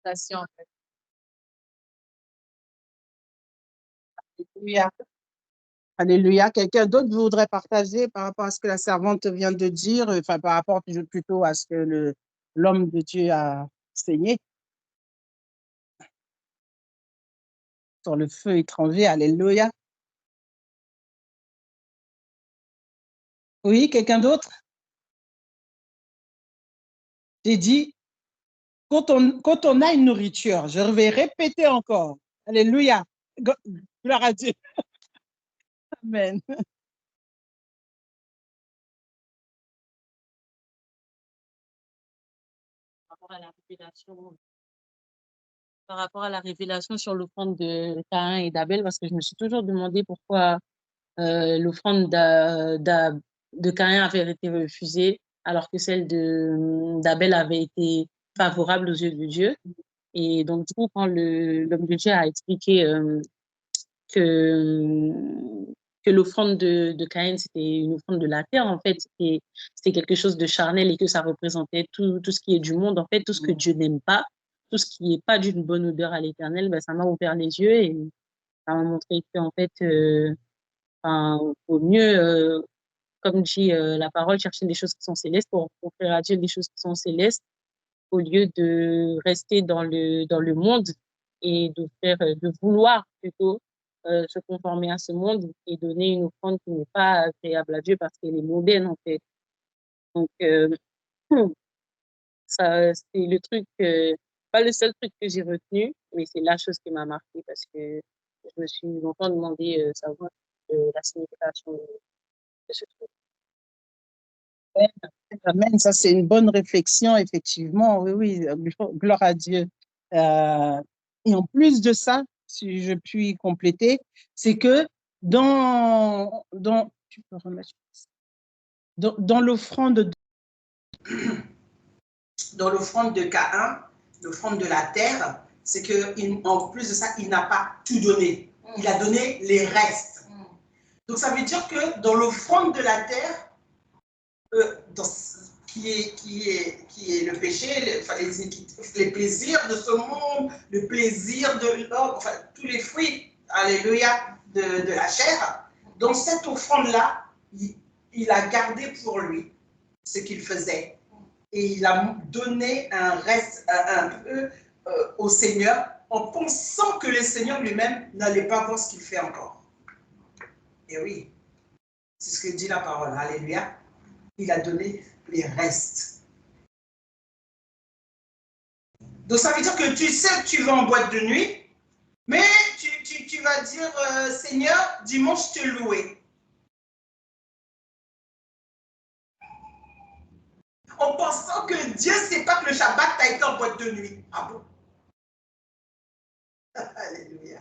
En fait. Alléluia. Alléluia. Quelqu'un d'autre voudrait partager par rapport à ce que la servante vient de dire, enfin par rapport plutôt à ce que l'homme de Dieu a enseigné sur le feu étranger. Alléluia. Oui, quelqu'un d'autre? J'ai dit, quand on a une nourriture, je vais répéter encore. Alléluia. Gloire à Dieu. Amen. Par rapport à la révélation sur l'offrande de Caïn et d'Abel, parce que je me suis toujours demandé pourquoi l'offrande de Caïn avait été refusée, alors que celle d'Abel avait été favorable aux yeux de Dieu. Et donc, du coup, quand l'homme de Dieu a expliqué que l'offrande de Caïn, c'était une offrande de la terre, en fait, c'était quelque chose de charnel et que ça représentait tout ce qui est du monde, en fait, tout ce que Dieu n'aime pas, tout ce qui n'est pas d'une bonne odeur à l'Éternel, ben, ça m'a ouvert les yeux et ça m'a montré que, en fait, vaut mieux, comme dit la parole, chercher des choses qui sont célestes pour offrir à Dieu des choses qui sont célestes au lieu de rester dans le monde et de vouloir plutôt se conformer à ce monde et donner une offrande qui n'est pas agréable à Dieu parce qu'elle est mondaine en fait. Donc, ça, c'est le truc, pas le seul truc que j'ai retenu, mais c'est la chose qui m'a marqué parce que je me suis longtemps demandé savoir la signification de ce truc. Amen. Ça, c'est une bonne réflexion, effectivement. Oui, oui, gloire à Dieu. Et en plus de ça, si je puis compléter, c'est que dans l'offrande de Caïn, l'offrande de la terre, c'est qu'en plus de ça, il n'a pas tout donné. Il a donné les restes. Donc, ça veut dire que dans l'offrande de la terre, qui est le péché, les plaisirs de ce monde, le plaisir de l'homme, enfin tous les fruits, alléluia, de la chair. Dans cette offrande-là, il a gardé pour lui ce qu'il faisait. Et il a donné un reste, un peu au Seigneur, en pensant que le Seigneur lui-même n'allait pas voir ce qu'il fait encore. Et oui, c'est ce que dit la parole, alléluia. Il a donné les restes. Donc ça veut dire que tu sais que tu vas en boîte de nuit, mais tu vas dire, Seigneur, dimanche, je te louer. en pensant que Dieu ne sait pas que le Shabbat a été en boîte de nuit. Ah bon? Alléluia.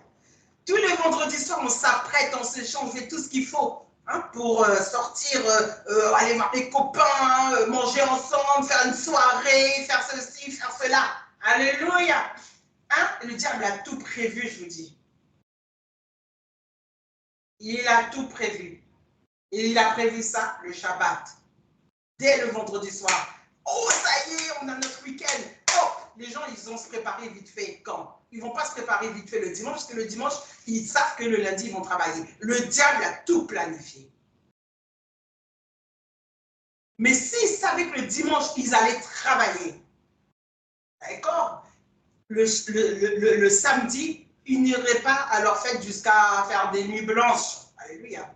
Tous les vendredis soirs, on s'apprête, on se change, on fait tout ce qu'il faut pour sortir, aller voir les copains, manger ensemble, faire une soirée, faire ceci, faire cela. Alléluia. Le diable a tout prévu, je vous dis. Il a tout prévu. Et il a prévu ça, le Shabbat. Dès le vendredi soir. Oh, ça y est, on a notre week-end. Oh, les gens, ils vont se préparer vite fait. Quand? Ils ne vont pas se préparer vite fait le dimanche, parce que le dimanche, ils savent que le lundi, ils vont travailler. Le diable a tout planifié. Mais s'ils savaient que le dimanche, ils allaient travailler, d'accord? Le samedi, ils n'iraient pas à leur fête jusqu'à faire des nuits blanches. Alléluia.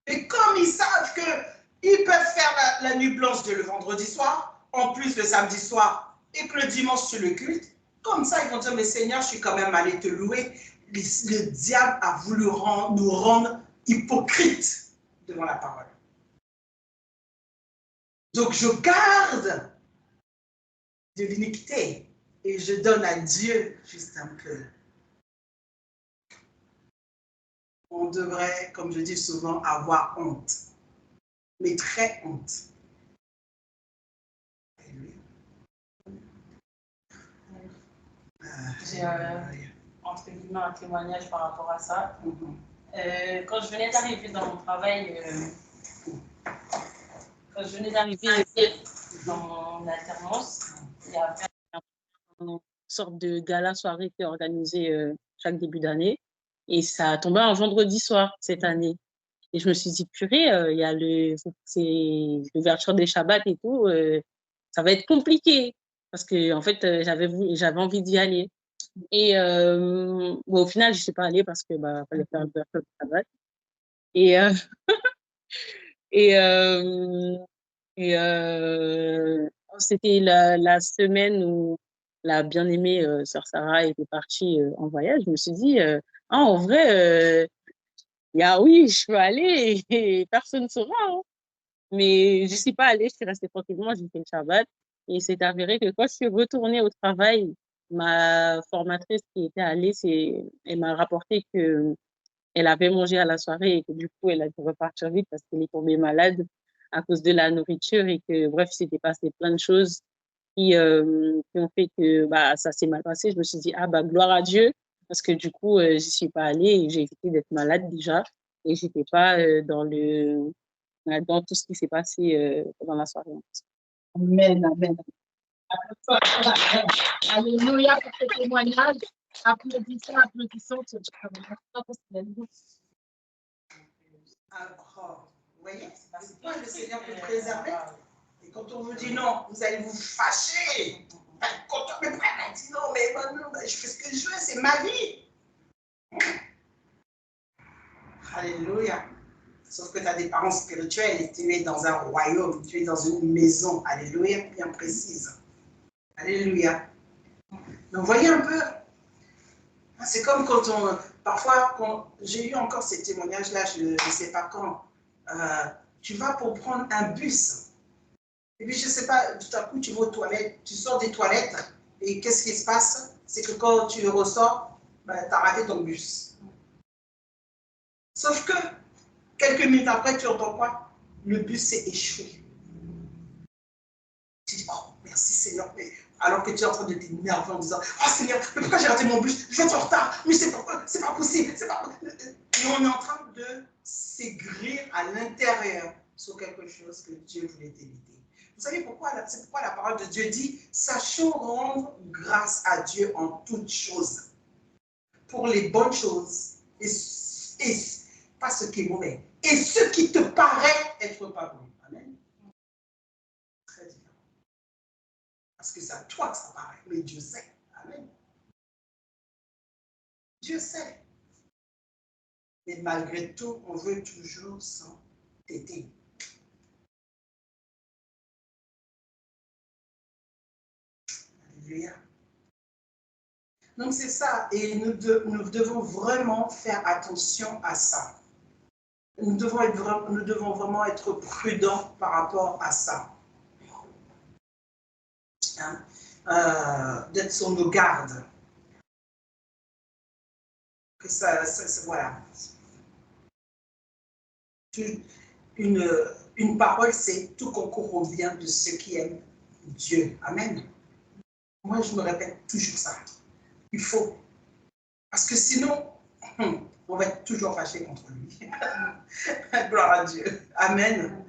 Mais comme ils savent qu'ils peuvent faire la nuit blanche le vendredi soir, en plus le samedi soir, et que le dimanche sur le culte, comme ça, ils vont dire, mais Seigneur, je suis quand même allé te louer. Le diable a voulu nous rendre hypocrites devant la parole. Donc, je garde de l'iniquité et je donne à Dieu juste un peu. On devrait, comme je dis souvent, avoir honte, mais très honte. J'ai entre guillemets un témoignage par rapport à ça. Quand je venais d'arriver dans mon travail, dans mon alternance, il y avait une sorte de gala soirée qui est organisée chaque début d'année. Et ça a tombé un vendredi soir cette année. Et je me suis dit, purée, il y a l'ouverture des Shabbats et tout, ça va être compliqué. Parce que en fait, j'avais envie d'y aller. Et bon, au final, je ne suis pas allée parce que fallait faire l'ouverture du Shabbat. C'était la semaine où la bien-aimée sœur Sarah était partie en voyage. Je me suis dit, en vrai, oui, je peux aller et personne ne saura. Mais je ne suis pas allée, je suis restée tranquillement, j'ai fait le Shabbat. Et il s'est avéré que quand je suis retournée au travail, ma formatrice qui était allée, elle m'a rapporté qu'elle avait mangé à la soirée et que du coup, elle a dû repartir vite parce qu'elle est tombée malade à cause de la nourriture et que, bref, il s'était passé plein de choses qui ont fait que ça s'est mal passé. Je me suis dit, gloire à Dieu, parce que du coup, je n'y suis pas allée et j'ai évité d'être malade déjà et je n'étais pas dans tout ce qui s'est passé pendant la soirée. Amen, amen. Alléluia pour ce témoignage. Applaudissons. Alors, vous voyez, c'est pas le Seigneur peut préserver. Et quand on vous dit non, vous allez vous fâcher. Quand on me prend, on dit non, mais je fais ce que je veux, c'est ma vie. Alléluia. Sauf que tu as des parents spirituels et tu es dans un royaume, tu es dans une maison. Alléluia, bien précise. Alléluia. Donc, voyez un peu. C'est comme quand parfois, j'ai eu encore ces témoignages-là, je ne sais pas quand. Tu vas pour prendre un bus. Et puis, je ne sais pas, tout à coup, tu vas aux toilettes, tu sors des toilettes, et qu'est-ce qui se passe? C'est que quand tu ressors, tu as raté ton bus. Sauf que, quelques minutes après, tu entends quoi? Le bus s'est échoué. Tu dis, oh, merci Seigneur. Alors que tu es en train de t'énerver en disant, oh Seigneur, mais pourquoi j'ai raté mon bus? Je vais être en retard. Mais c'est pas possible. Et on est en train de s'aigrir à l'intérieur sur quelque chose que Dieu voulait éviter. Vous savez pourquoi? C'est pourquoi la parole de Dieu dit, sachons rendre grâce à Dieu en toutes choses. Pour les bonnes choses et pas ce qui est mauvais. Et ce qui te paraît être pas bon. Amen. Très différent. Parce que c'est à toi que ça paraît, mais Dieu sait. Amen. Dieu sait. Mais malgré tout, on veut toujours s'entêter. Alléluia. Donc c'est ça, et nous devons vraiment faire attention à ça. Nous devons vraiment être prudents par rapport à ça. hein, d'être sur nos gardes. Que voilà. Une parole, c'est tout concourt au bien de ceux qui aiment Dieu. Amen. Moi, je me répète toujours ça. Il faut. Parce que sinon, on va être toujours fâché contre lui. Gloire à Dieu. Amen.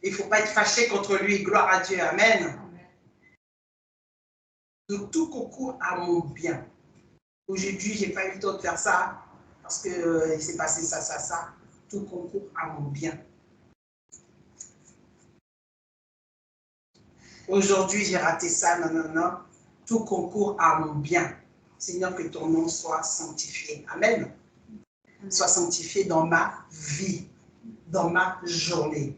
Il ne faut pas être fâché contre lui. Gloire à Dieu. Amen. Donc, tout concourt à mon bien. Aujourd'hui, je n'ai pas eu le temps de faire ça parce qu'il s'est passé ça, ça, ça. Tout concourt à mon bien. Aujourd'hui, j'ai raté ça, non, non, non. Tout concourt à mon bien. Seigneur, que ton nom soit sanctifié. Amen. Soit sanctifié dans ma vie, dans ma journée.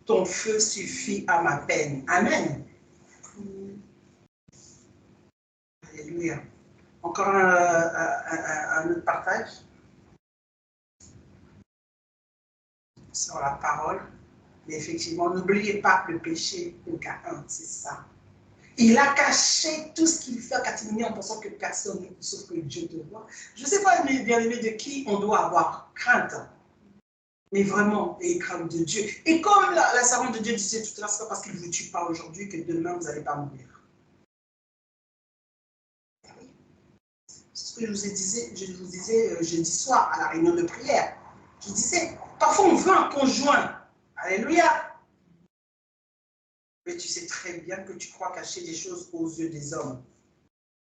Ton feu suffit à ma peine. Amen. Alléluia. Encore un autre partage sur la parole. Mais effectivement, n'oubliez pas le péché de Caïn, c'est ça. Il a caché tout ce qu'il fait à catimini en pensant que personne ne sauf que Dieu te voit. Je ne sais pas, mes bien-aimés, de qui on doit avoir crainte. Mais vraiment, et crainte de Dieu. Et comme la servante de Dieu disait tout à l'heure, ce n'est pas parce qu'il ne vous tue pas aujourd'hui que demain, vous n'allez pas mourir. C'est ce que je vous disais jeudi soir à la réunion de prière. Je disais, parfois on veut un conjoint. Alléluia. Mais tu sais très bien que tu crois cacher des choses aux yeux des hommes.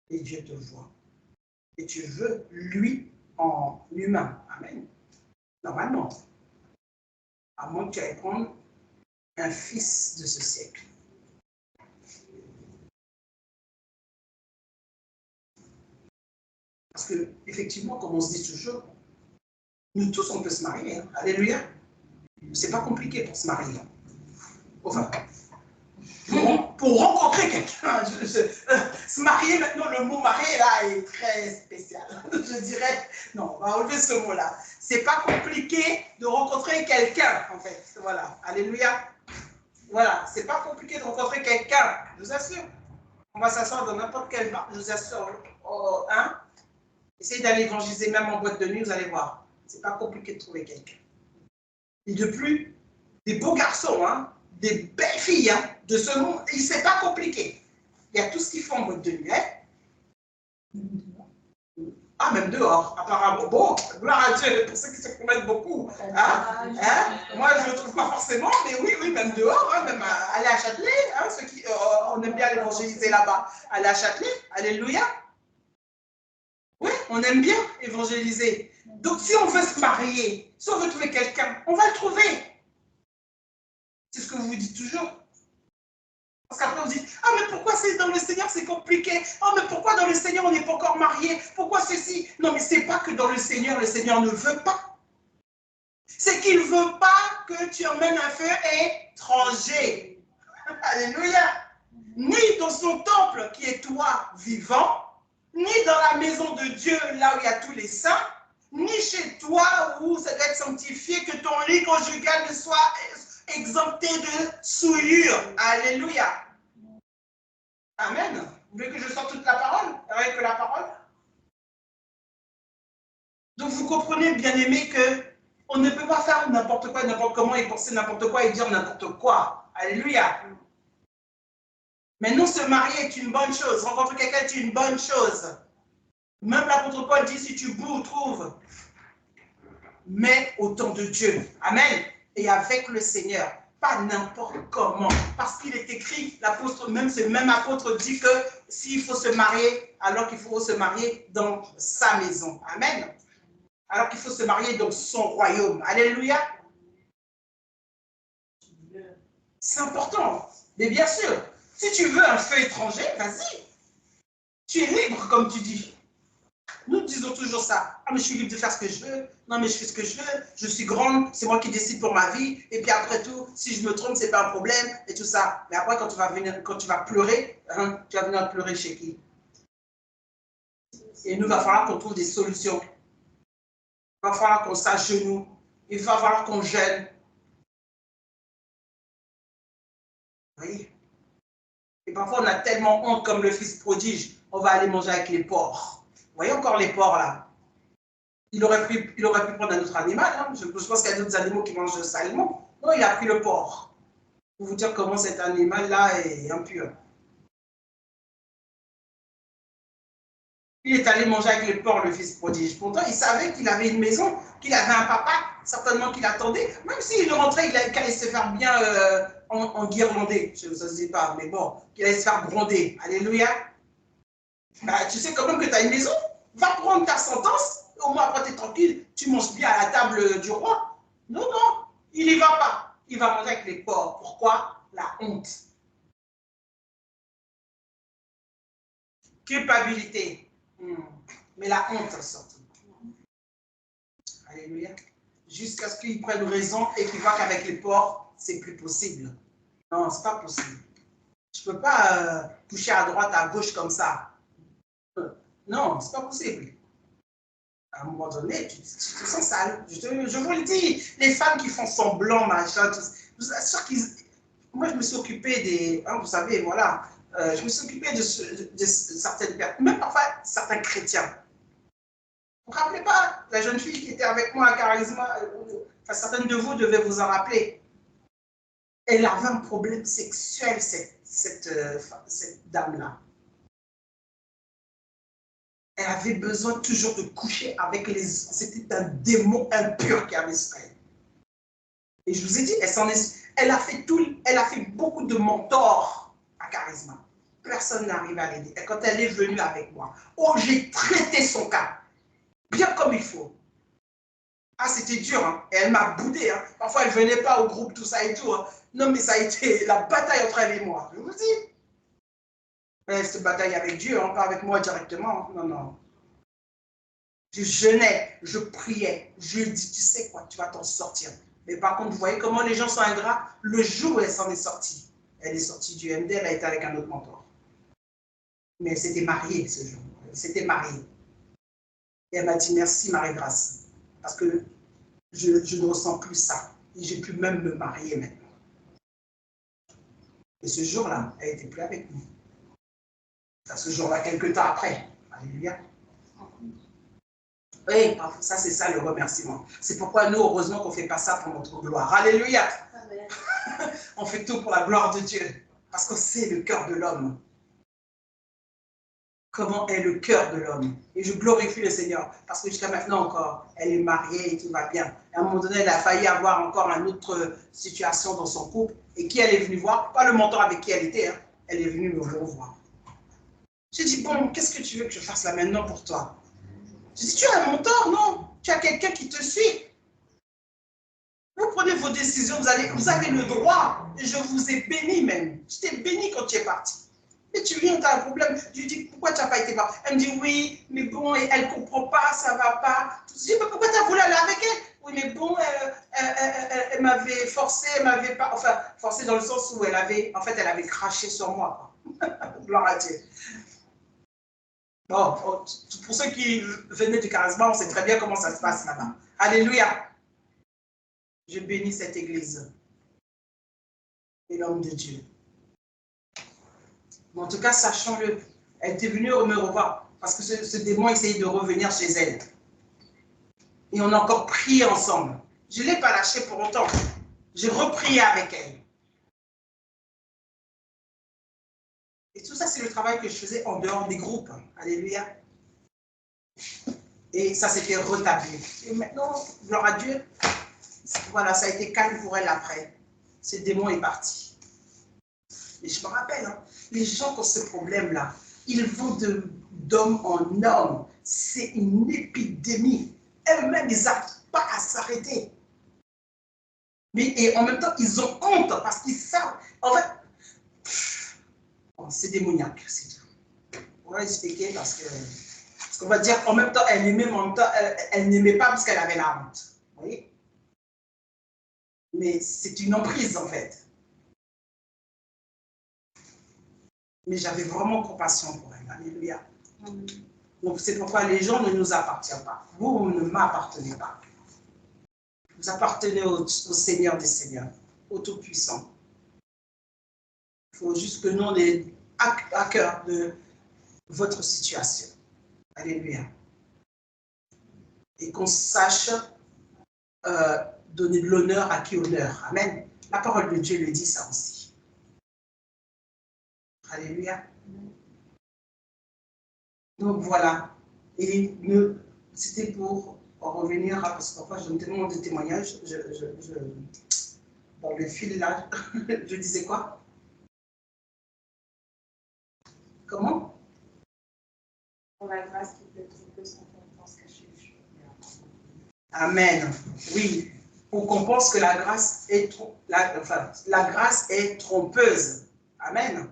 Et Dieu te voit. Et tu veux lui en humain. Amen. Normalement. À moins que tu ailles prendre un fils de ce siècle. Parce que, effectivement, comme on se dit toujours, nous tous, on peut se marier. Hein. Alléluia. C'est pas compliqué pour se marier. Enfin, pour rencontrer quelqu'un. Se marier, maintenant, le mot marier, là, est très spécial. Je dirais, non, on va enlever ce mot-là. C'est pas compliqué de rencontrer quelqu'un, en fait. Voilà. Alléluia. Voilà. C'est pas compliqué de rencontrer quelqu'un. Je vous assure. On va s'asseoir dans n'importe quel bar. Je vous assure. Hein? Essayez d'aller évangéliser même en boîte de nuit, vous allez voir. C'est pas compliqué de trouver quelqu'un. Et de plus, des beaux garçons, hein, des belles filles hein, de ce monde, et c'est pas compliqué. Il y a tout ce qu'il faut en boîte de nuit. Hein. Ah, même dehors, apparemment. Bon, gloire à Dieu, pour ceux qui se promettent beaucoup. Hein? Hein? Moi, je ne le trouve pas forcément, mais oui, oui, même dehors, hein, même aller à Châtelet, hein, ceux qui, on aime bien évangéliser là-bas. Aller à Châtelet, alléluia. Oui, on aime bien évangéliser. Donc, si on veut se marier, si on veut trouver quelqu'un, on va le trouver. C'est ce que vous vous dites toujours. Parce qu'après, vous dites, ah, mais pourquoi c'est dans le Seigneur, c'est compliqué? Oh, mais pourquoi dans le Seigneur, on n'est pas encore marié? Pourquoi ceci? Non, mais c'est pas que dans le Seigneur ne veut pas. C'est qu'il ne veut pas que tu emmènes un feu étranger. Alléluia. Ni dans son temple qui est toi vivant, ni dans la maison de Dieu, là où il y a tous les saints, ni chez toi où ça doit être sanctifié, que ton lit conjugal ne soit exempté de souillure. Alléluia. Amen. Vous voulez que je sorte toute la parole? Avec la parole? Donc vous comprenez, bien-aimés, qu'on ne peut pas faire n'importe quoi, n'importe comment, et penser n'importe quoi et dire n'importe quoi. Alléluia. Mais non, se marier est une bonne chose. Rencontrer quelqu'un est une bonne chose. Même l'apôtre Paul dit, si tu boues, trouve. Mais au temps de Dieu. Amen. Et avec le Seigneur. Pas n'importe comment. Parce qu'il est écrit, l'apôtre, même ce même apôtre dit que s'il faut se marier, alors qu'il faut se marier dans sa maison. Amen. Alors qu'il faut se marier dans son royaume. Alléluia. C'est important. Mais bien sûr, si tu veux un feu étranger, vas-y. Tu es libre, comme tu dis. Nous disons toujours ça. Ah, mais je suis libre de faire ce que je veux. Non, mais je fais ce que je veux. Je suis grande. C'est moi qui décide pour ma vie. Et puis après tout, si je me trompe, c'est pas un problème. Et tout ça. Mais après, quand tu vas pleurer, hein, tu vas venir pleurer chez qui? Et nous, il va falloir qu'on trouve des solutions. Il va falloir qu'on s'agenouille. Il va falloir qu'on jeûne. Vous voyez? Et parfois, on a tellement honte comme le fils prodige, on va aller manger avec les porcs. Vous voyez encore les porcs là? Il aurait pu prendre un autre animal. Hein. Je pense qu'il y a d'autres animaux qui mangent salement. Non, il a pris le porc. Pour vous dire comment cet animal-là est impur. Il est allé manger avec les porcs, le fils prodige. Pourtant, il savait qu'il avait une maison, qu'il avait un papa, certainement qu'il attendait. Même s'il rentrait, il allait se faire bien enguirlander. Je ne sais pas, mais bon, qu'il allait se faire gronder. Alléluia. Bah, tu sais quand même que tu as une maison. Va prendre ta sentence. Au moins, après, tu es tranquille. Tu manges bien à la table du roi. Non, non, il n'y va pas. Il va manger avec les porcs. Pourquoi? La honte. Culpabilité. Mais la honte surtout. Alléluia. Jusqu'à ce qu'ils prennent raison et qu'ils voient qu'avec les porcs, c'est plus possible. Non, c'est pas possible. Tu peux pas toucher à droite, à gauche comme ça. Non, c'est pas possible. À un moment donné, tu te sens sale. Je vous le dis, les femmes qui font semblant, machin, je vous assure qu'ils... Moi, je me suis occupée des... Hein, vous savez, voilà. Je me suis occupée de certaines personnes, même parfois certains chrétiens. Vous ne vous rappelez pas la jeune fille qui était avec moi à Charisma, enfin, certaines de vous devaient vous en rappeler. Elle avait un problème sexuel, cette dame-là. Elle avait besoin toujours de coucher avec les... C'était un démon impur qui avait ce frère. Et je vous ai dit, elle a fait beaucoup de mentors à Charisma. Personne n'arrive à l'aider. Et quand elle est venue avec moi, oh, j'ai traité son cas. Bien comme il faut. Ah, c'était dur, hein. Et elle m'a boudé, hein. Parfois, elle ne venait pas au groupe, tout ça et tout. Hein. Non, mais ça a été la bataille entre elle et moi. Je vous dis. Elle se bataille avec Dieu, hein, pas avec moi directement. Non, non. Je jeûnais, je priais. Je lui dis, tu sais quoi, tu vas t'en sortir. Mais par contre, vous voyez comment les gens sont ingrats. Le jour où elle s'en est sortie, elle est sortie du MD, elle a été avec un autre mentor. Mais elle s'était mariée ce jour. Elle s'était mariée. Et elle m'a dit, merci Marie-Grâce. Parce que je ne ressens plus ça. Et j'ai pu même me marier maintenant. Et ce jour-là, elle n'était plus avec nous. À ce jour-là, quelques temps après. Alléluia. Oui, ça, c'est ça le remerciement. C'est pourquoi nous, heureusement qu'on ne fait pas ça pour notre gloire. Alléluia. On fait tout pour la gloire de Dieu. Parce qu'on sait le cœur de l'homme. Comment est le cœur de l'homme. Et je glorifie le Seigneur. Parce que jusqu'à maintenant encore, elle est mariée et tout va bien. Et à un moment donné, elle a failli avoir encore une autre situation dans son couple. Et qui elle est venue voir? Pas le mentor avec qui elle était. Hein. Elle est venue me revoir. J'ai dit, bon, qu'est-ce que tu veux que je fasse là maintenant pour toi? J'ai dit, tu as un mentor? Non. Tu as quelqu'un qui te suit. Vous prenez vos décisions, vous avez le droit. Et je vous ai béni même. Je t'ai béni quand tu es parti. Et tu viens, tu as un problème. Je lui dis, pourquoi tu n'as pas été parti? Elle me dit, oui, mais bon, elle ne comprend pas, ça ne va pas. Je dis, mais pourquoi tu as voulu aller avec elle? Oui, mais bon, elle m'avait forcé, elle m'avait pas. Enfin, forcé dans le sens où elle avait craché sur moi. Gloire à Dieu. Bon, pour ceux qui venaient du charisme, on sait très bien comment ça se passe là-bas. Alléluia. Je bénis cette église et l'homme de Dieu. Mais en tout cas, sachons-le. Elle était venue me revoir parce que ce démon essayait de revenir chez elle. Et on a encore prié ensemble. Je ne l'ai pas lâché pour longtemps. J'ai reprié avec elle. Et tout ça, c'est le travail que je faisais en dehors des groupes. Alléluia. Et ça s'était rétabli. Et maintenant, gloire à Dieu, voilà, ça a été calme pour elle après. Ce démon est parti. Et je me rappelle, hein, les gens qui ont ce problème-là, ils vont d'homme en homme. C'est une épidémie. Eux-mêmes, ils n'arrivent pas à s'arrêter. Et en même temps, ils ont honte parce qu'ils savent. En fait, c'est démoniaque, c'est tout. On va expliquer parce qu'on va dire en même temps, elle aimait, mais en même temps, elle n'aimait pas parce qu'elle avait la honte. Vous voyez? Mais c'est une emprise en fait. Mais j'avais vraiment compassion pour elle. Alléluia. Donc c'est pourquoi les gens ne nous appartiennent pas. Vous ne m'appartenez pas. Vous appartenez au Seigneur des Seigneurs, au Tout-Puissant. faut juste que nous, on ait à cœur de votre situation. Alléluia. Et qu'on sache donner de l'honneur à qui honneur. Amen. La parole de Dieu le dit ça aussi. Alléluia. Donc voilà. Et c'était pour revenir, parce que parfois je donne tellement de témoignages, dans le fil là, je disais quoi? Comment? Pour la grâce qui peut tromper son pense cacher les choses. Amen. Oui. Pour qu'on pense que la grâce est la grâce est trompeuse. Amen.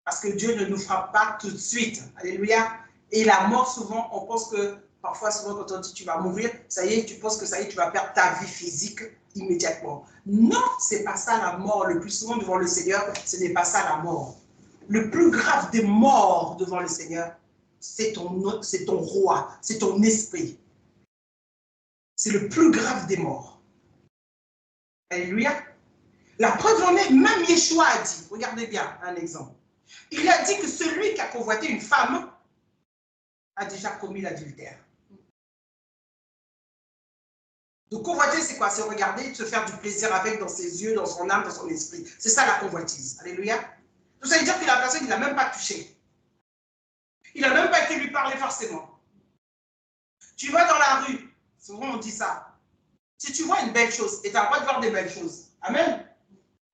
Parce que Dieu ne nous frappe pas tout de suite. Alléluia. Et la mort, souvent, on pense que, parfois, souvent, quand on dit tu vas mourir, ça y est, tu penses que ça y est, tu vas perdre ta vie physique immédiatement. Non, c'est pas ça la mort. Le plus souvent devant le Seigneur, ce n'est pas ça la mort. Le plus grave des morts devant le Seigneur, c'est ton roi, c'est ton esprit. C'est le plus grave des morts. Alléluia. La preuve en est, même Yeshua a dit, regardez bien un exemple. Il a dit que celui qui a convoité une femme a déjà commis l'adultère. Donc convoiter, c'est quoi? C'est regarder, se faire du plaisir avec dans ses yeux, dans son âme, dans son esprit. C'est ça la convoitise. Alléluia. Donc ça veut dire que la personne, il n'a même pas touché. Il n'a même pas été lui parler forcément. Tu vas dans la rue, souvent on dit ça. Si tu vois une belle chose, et tu as le droit de voir des belles choses, amen.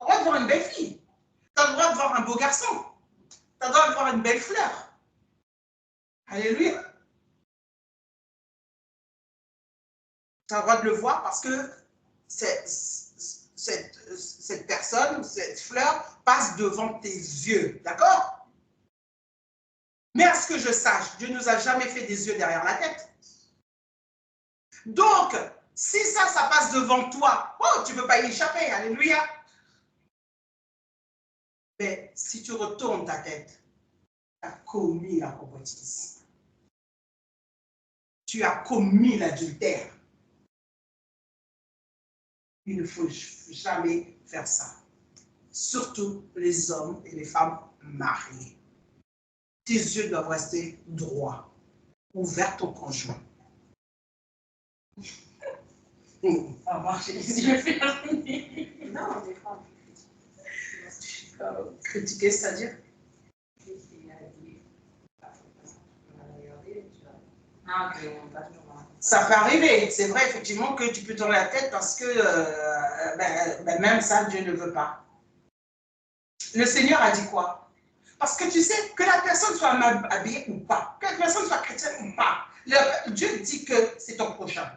Tu as le droit de voir une belle fille. Tu as le droit de voir un beau garçon. Tu as le droit de voir une belle fleur. Alléluia. Tu as le droit de le voir parce que cette personne, cette fleur, passe devant tes yeux. D'accord? Mais à ce que je sache, Dieu ne nous a jamais fait des yeux derrière la tête. Donc, si ça passe devant toi, oh, tu ne peux pas y échapper. Alléluia. Mais si tu retournes ta tête, tu as commis la convoitise. Tu as commis l'adultère. Il ne faut jamais faire ça. Surtout les hommes et les femmes mariés. Tes yeux doivent rester droits, ouverts ton conjoint. Ça marche, les yeux fermés. Non, des fois, critiquer, c'est-à-dire? Ça peut arriver, c'est vrai effectivement que tu peux tourner la tête parce que même ça, Dieu ne veut pas. Le Seigneur a dit quoi? Parce que tu sais, que la personne soit mal habillée ou pas, que la personne soit chrétienne ou pas, Dieu dit que c'est ton prochain.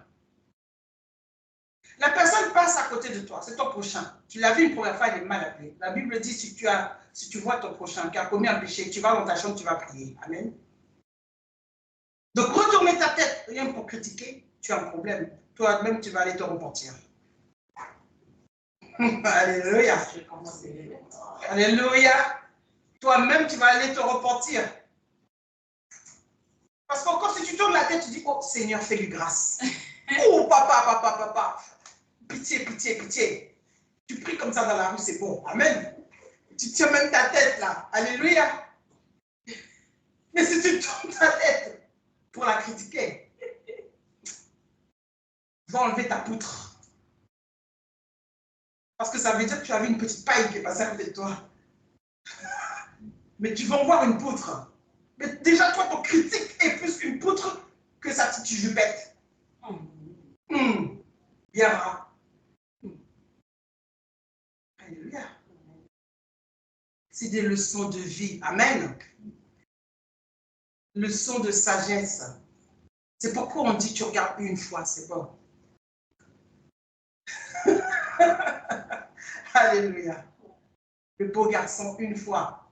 La personne passe à côté de toi, c'est ton prochain. Tu l'as vu une première fois, il est mal habillé. La Bible dit, si tu vois ton prochain qui a commis un péché, tu vas dans ta chambre, tu vas prier. Amen. Donc, retourner ta tête, rien pour critiquer, tu as un problème. Toi-même, tu vas aller te repentir. Alléluia. Alléluia. Toi-même, tu vas aller te repentir. Parce qu'encore, si tu tournes la tête, tu dis, oh Seigneur, fais-lui grâce. Oh, papa. Pitié, pitié, pitié. Tu pries comme ça dans la rue, c'est bon. Amen. Tu tiens même ta tête là. Alléluia. Mais si tu tournes ta tête pour la critiquer, va enlever ta poutre. Parce que ça veut dire que tu avais une petite paille qui est passée à côté de toi. Mais tu vas en voir une poutre. Mais déjà, toi, ton critique est plus une poutre que sa petite jupette. Bien rare. Alléluia. C'est des leçons de vie. Amen. Leçons de sagesse. C'est pourquoi on dit tu regardes une fois, c'est bon. Alléluia. Le beau garçon, une fois.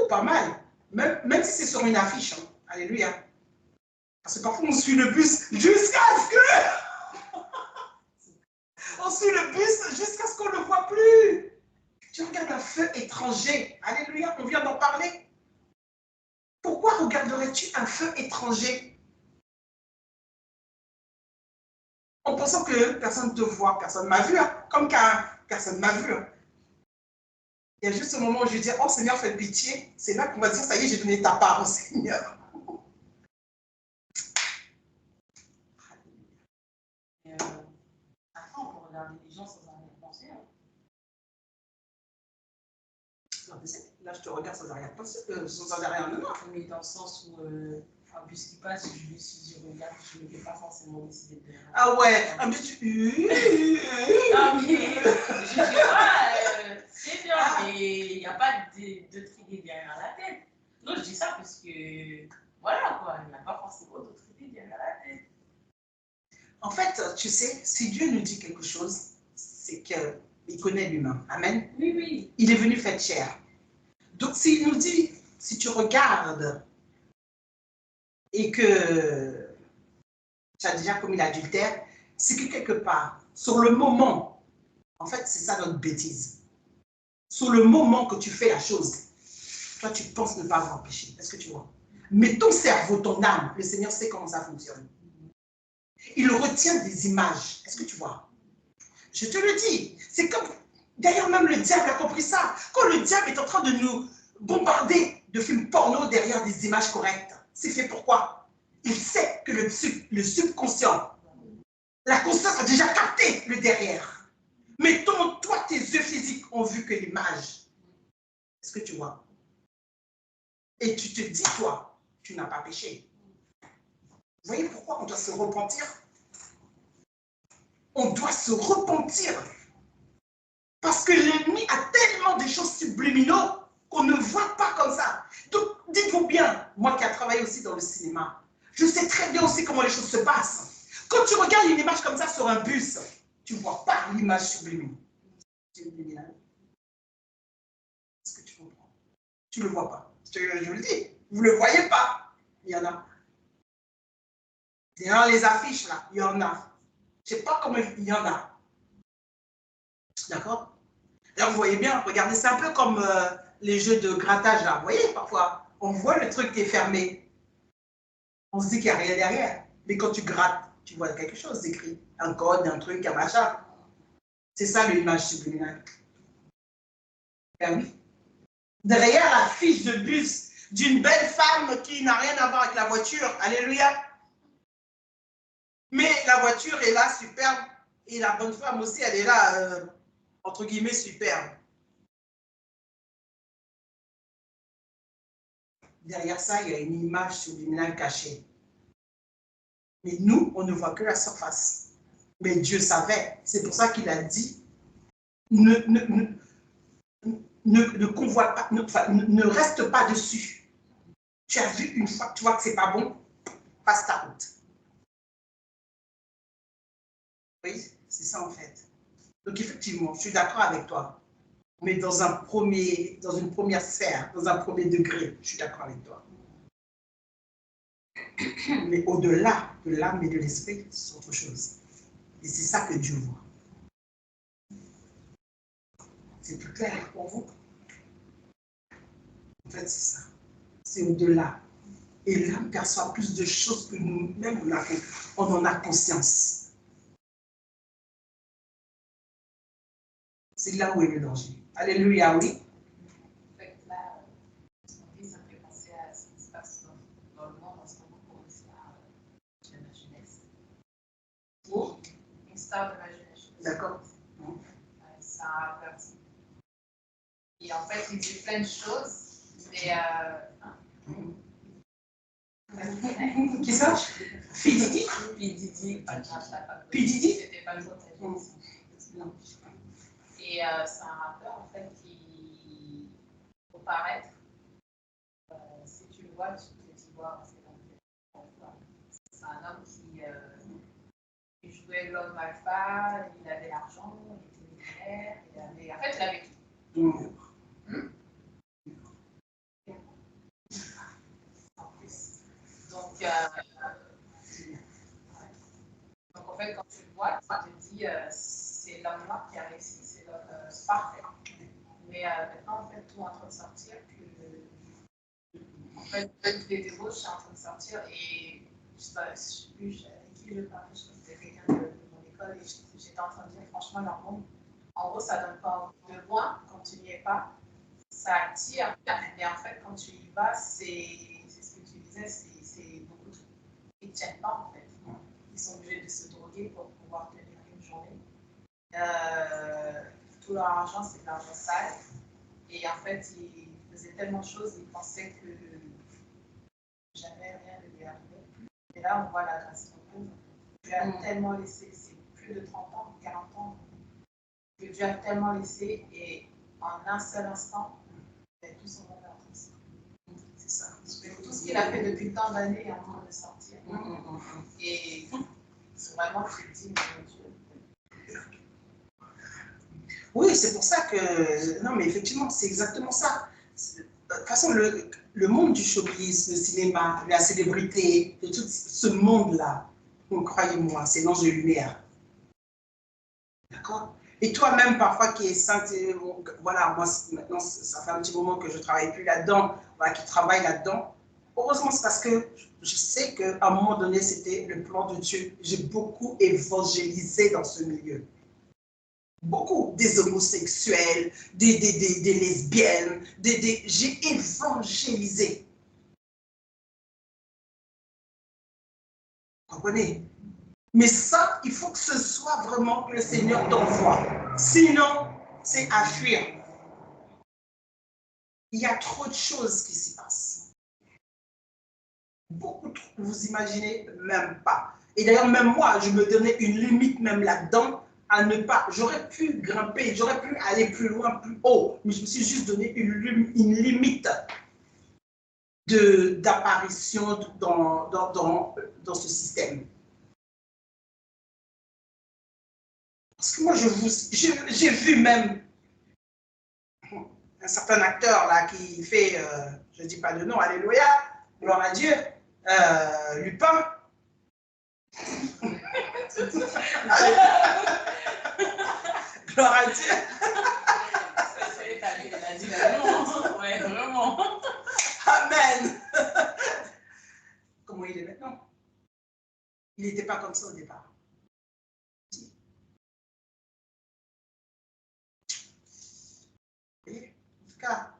Pas mal. Même si c'est sur une affiche. Hein. Alléluia. Parce que parfois on suit le bus jusqu'à ce que... on suit le bus jusqu'à ce qu'on ne le voit plus. Tu regardes un feu étranger. Alléluia, on vient d'en parler. Pourquoi regarderais-tu un feu étranger? En pensant que personne ne te voit, personne ne m'a vu. Hein. Comme qu'un personne ne m'a vu. Hein. Il y a juste ce moment où je vais dire, oh Seigneur, fais pitié. C'est là qu'on va dire, ça y est, j'ai donné ta part au Seigneur. Après, on peut regarder les gens sans arrière-pensée. Là, je te regarde sans arrière-pensée, sans arrière-non. Mais dans le sens où, un bus qui passe, je regarde, je ne vais pas forcément décider de... Ah ouais, un bus... Non, mais je dis pas, c'est bien, mais il n'y a pas d'autres idées derrière la tête. Non, je dis ça parce que, voilà quoi, il n'y a pas forcément d'autres idées derrière la tête. En fait, tu sais, si Dieu nous dit quelque chose, c'est qu'il connaît l'humain. Amen. Oui, oui. Il est venu faire chair. Donc, s'il nous dit, si tu regardes et que tu as déjà commis l'adultère, c'est que quelque part, sur le moment, en fait, c'est ça notre bêtise. Sur le moment que tu fais la chose, toi, tu penses ne pas avoir péché. Est-ce que tu vois? Mais ton cerveau, ton âme, le Seigneur sait comment ça fonctionne. Il retient des images. Est-ce que tu vois? Je te le dis. C'est comme... D'ailleurs, même le diable a compris ça. Quand le diable est en train de nous bombarder de films porno derrière des images correctes, c'est fait pourquoi? Il sait que le subconscient, la conscience a déjà capté le derrière. Mais toi, tes yeux physiques ont vu que l'image. Est-ce que tu vois? Et tu te dis, toi, tu n'as pas péché. Vous voyez pourquoi on doit se repentir? On doit se repentir. Parce que l'ennemi a tellement de choses subliminaux qu'on ne voit pas comme ça. Donc, dites-vous bien, moi qui ai travaillé aussi dans le cinéma, je sais très bien aussi comment les choses se passent. Quand tu regardes une image comme ça sur un bus, tu ne vois pas l'image subliminale. Est-ce que tu comprends? Tu ne le vois pas. Je vous le dis, vous ne le voyez pas. Il y en a. Dans les affiches, là, il y en a. Je ne sais pas comment il y en a. D'accord? Là, vous voyez bien, regardez, c'est un peu comme les jeux de grattage, là. Vous voyez, parfois, on voit le truc qui est fermé. On se dit qu'il n'y a rien derrière. Mais quand tu grattes, tu vois quelque chose d'écrit. Un code, un truc, un machin. C'est ça l'image subliminale. Ben oui. Derrière la fiche de bus d'une belle femme qui n'a rien à voir avec la voiture, alléluia. Mais la voiture est là, superbe. Et la bonne femme aussi, elle est là, entre guillemets, superbe. Derrière ça, il y a une image subliminale cachée. Mais nous, on ne voit que la surface. Mais Dieu savait. C'est pour ça qu'il a dit, ne convoite pas, ne reste pas dessus. Tu as vu une fois, tu vois que c'est pas bon, passe ta route. Oui, c'est ça en fait. Donc effectivement, je suis d'accord avec toi. Mais dans une première sphère, dans un premier degré, je suis d'accord avec toi. Mais au-delà de l'âme et de l'esprit, c'est autre chose. Et c'est ça que Dieu voit. C'est plus clair pour vous? En fait, c'est ça. C'est au-delà. Et l'âme perçoit plus de choses que nous-mêmes, on en a conscience. C'est là où est le danger. Alléluia, oui. En fait, là, ça me fait penser à ce qui se passe dans le monde en ce moment pour l'histoire de ma jeunesse. Oh. Une star de ma jeunesse. D'accord. C'est un rappeur. Et en fait, il dit plein de choses, mais... Qui ça? Pididi? Pididi. Pididi? C'était pas le mot de non. Et c'est un rappeur, en fait, qui faut paraître. Si tu le vois, tu te dis, wow, c'est un homme qui jouait l'homme alpha, il avait l'argent, il était millionnaire, en fait, il avait tout. En plus. Donc, en fait, quand tu le vois, tu te dis, c'est l'homme noir qui a réussi, c'est l'homme parfait. Mais maintenant, en fait, tout est en train de sortir. En fait, toutes les débauches sont en train de sortir. Et je sais plus avec qui je parlais, je crois que c'était quelqu'un de mon école. Et j'étais en train de dire, franchement, leur monde, en gros, ça donne pas envie de loin quand tu n'y es pas. ça attire, mais en fait, quand tu y vas, c'est ce que tu disais, c'est beaucoup de trucs qui ne tiennent pas, en fait. Ils sont obligés de se droguer pour pouvoir tenir une journée. Tout leur argent, c'est de l'argent sale. Et en fait, ils faisaient tellement de choses, ils pensaient que jamais rien ne lui arrivait. Et là, on voit la grâce de Dieu. Dieu a tellement laissé, c'est plus de 30 ans, 40 ans, que Dieu a tellement laissé, et en un seul instant, il a tout son monde en train. C'est ça. Tout ce qu'il a fait depuis tant d'années est en train de sortir. Et c'est vraiment, tu te dis, mon Dieu. Oui, c'est pour ça que... Non, mais effectivement, c'est exactement ça. De toute façon, le monde du showbiz, le cinéma, la célébrité, de tout ce monde-là, croyez-moi, c'est l'ange de lumière. D'accord? Et toi-même, parfois, qui es sainte, voilà, moi, maintenant, ça fait un petit moment que je ne travaille plus là-dedans, voilà, qui travaille là-dedans. Heureusement, c'est parce que je sais qu'à un moment donné, c'était le plan de Dieu. J'ai beaucoup évangélisé dans ce milieu. Beaucoup, des homosexuels, des lesbiennes, j'ai évangélisé. Vous comprenez? Mais ça, il faut que ce soit vraiment que le Seigneur t'envoie. Sinon, c'est à fuir. Il y a trop de choses qui s'y passent. Beaucoup trop, vous imaginez même pas. Et d'ailleurs, même moi, je me donnais une limite même là-dedans à ne pas. J'aurais pu grimper, j'aurais pu aller plus loin, plus haut, mais je me suis juste donné une limite d'apparition dans ce système. Parce que moi, j'ai vu même un certain acteur là qui fait, je ne dis pas le nom, alléluia, gloire à Dieu, Lupin. Gloire à Dieu. Ouais, vraiment. Amen. Comment il est maintenant? Il n'était pas comme ça au départ. Et, en tout cas,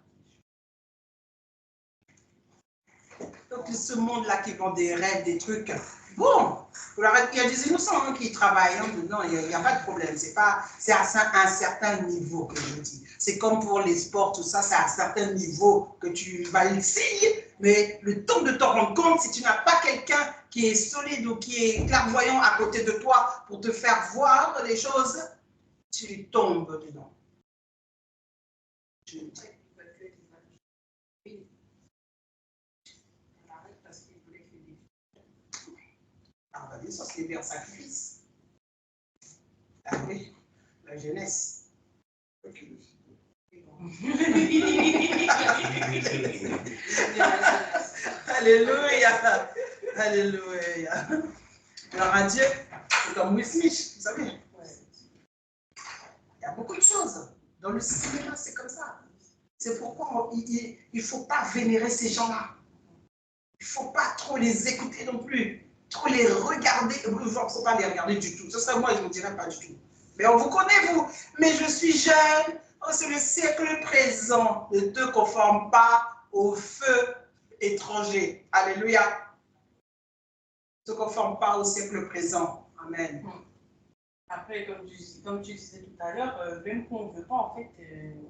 donc ce monde-là qui vend des rêves, des trucs, bon, il y a des innocents qui travaillent, hein, non, il n'y a pas de problème, c'est à un certain niveau que je dis. C'est comme pour les sports, tout ça, c'est à un certain niveau que tu vas essayer, mais le temps de t'en rendre compte, si tu n'as pas quelqu'un qui est solide ou qui est clairvoyant à côté de toi pour te faire voir les choses, tu tombes dedans. Je le dis. Ah, bah, bien sûr, c'est bien un sacrifice. Ah oui, la jeunesse. Alléluia. Alléluia. Alors, à Dieu, c'est comme Will Smith, vous savez. Il y a beaucoup de choses. Dans le cinéma, c'est comme ça. C'est pourquoi il ne faut pas vénérer ces gens-là. Il ne faut pas trop les écouter non plus. Trop les regarder. Il ne faut pas les regarder du tout. Ce serait moi, je ne vous dirais pas du tout. Mais on vous connaît, vous. Mais je suis jeune. Oh, c'est le siècle présent. Ne te conforme pas au feu étranger. Alléluia. Ne te conforme pas au siècle présent. Amen. Après, comme tu disais tout à l'heure, même quand on ne veut pas, en fait,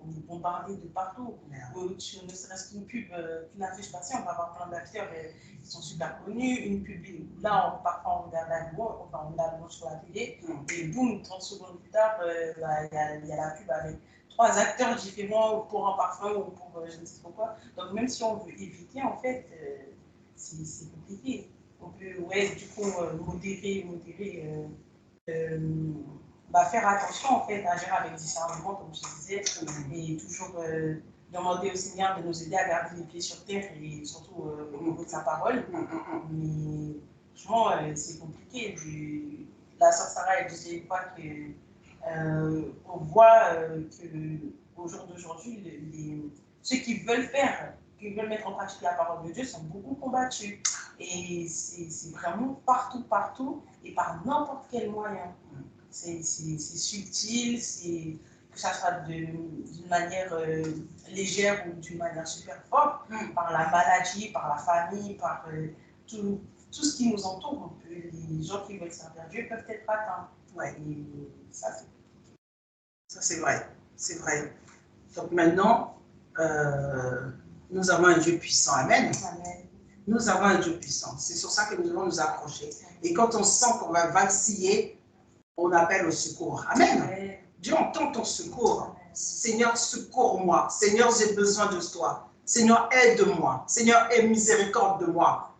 on est bombardé de partout. Ne serait-ce qu'une pub, qu'une affiche passée, on va avoir plein d'acteurs qui sont super connus. Une pub, là, parfois, on regarde la loi, enfin, on la loi sur la télé, et boum, 30 secondes plus tard, il y a la pub avec 3 acteurs différents pour un parfum ou pour je ne sais pas quoi. Donc, même si on veut éviter, en fait, c'est compliqué. On peut, ouais, du coup, modérer. Faire attention en fait, agir avec discernement, comme je disais, et toujours demander au Seigneur de nous aider à garder les pieds sur terre et surtout au niveau de sa parole. Mais franchement, c'est compliqué. La sœur Sarah, elle disait pas qu'on voit qu'au jour d'aujourd'hui, ceux qui veulent mettre en pratique la parole de Dieu sont beaucoup combattus. Et c'est vraiment partout, et par n'importe quel moyen. C'est subtil, que ça soit d'une manière légère ou d'une manière super forte, par la maladie, par la famille, par tout ce qui nous entoure. Les gens qui veulent servir Dieu peuvent être atteints. Ouais. Et ça, Ça, c'est vrai. C'est vrai. Donc maintenant, nous avons un Dieu puissant. Amen. Amen. Nous avons un Dieu puissant. C'est sur ça que nous devons nous accrocher. Et quand on sent qu'on va vaciller, on appelle au secours. Amen. Amen. Dieu entend ton secours. Seigneur, secours-moi. Seigneur, j'ai besoin de toi. Seigneur, aide-moi. Seigneur, aie miséricorde de moi.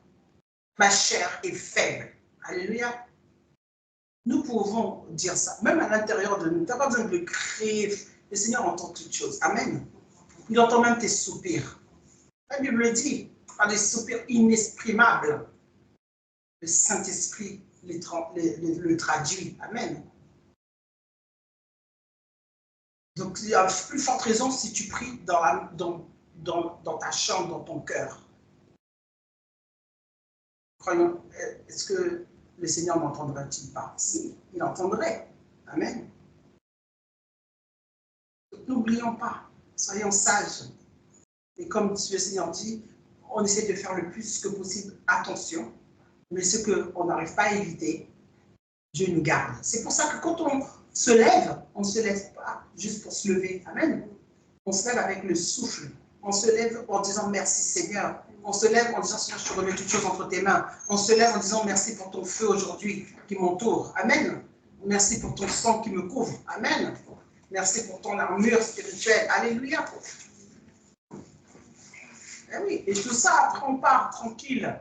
Ma chair est faible. Alléluia. Nous pouvons dire ça, même à l'intérieur de nous. Tu n'as pas besoin de le crier. Le Seigneur entend toutes choses. Amen. Il entend même tes soupirs. La Bible le dit, par des soupirs inexprimables. Le Saint-Esprit le traduit. Amen. Donc, il y a plus forte raison si tu pries dans ta chambre, dans ton cœur. Croyons, est-ce que le Seigneur m'entendrait-il pas? Si, il entendrait. Amen. N'oublions pas, soyons sages. Et comme le Seigneur dit, on essaie de faire le plus que possible attention, mais ce qu'on n'arrive pas à éviter, Dieu nous garde. C'est pour ça que quand on se lève, on ne se lève pas juste pour se lever. Amen. On se lève avec le souffle. On se lève en disant merci Seigneur. On se lève en disant Seigneur, je te remets toutes choses entre tes mains. On se lève en disant merci pour ton feu aujourd'hui qui m'entoure. Amen. Merci pour ton sang qui me couvre. Amen. Merci pour ton armure spirituelle. Alléluia. Eh oui, et tout ça, après on part tranquille.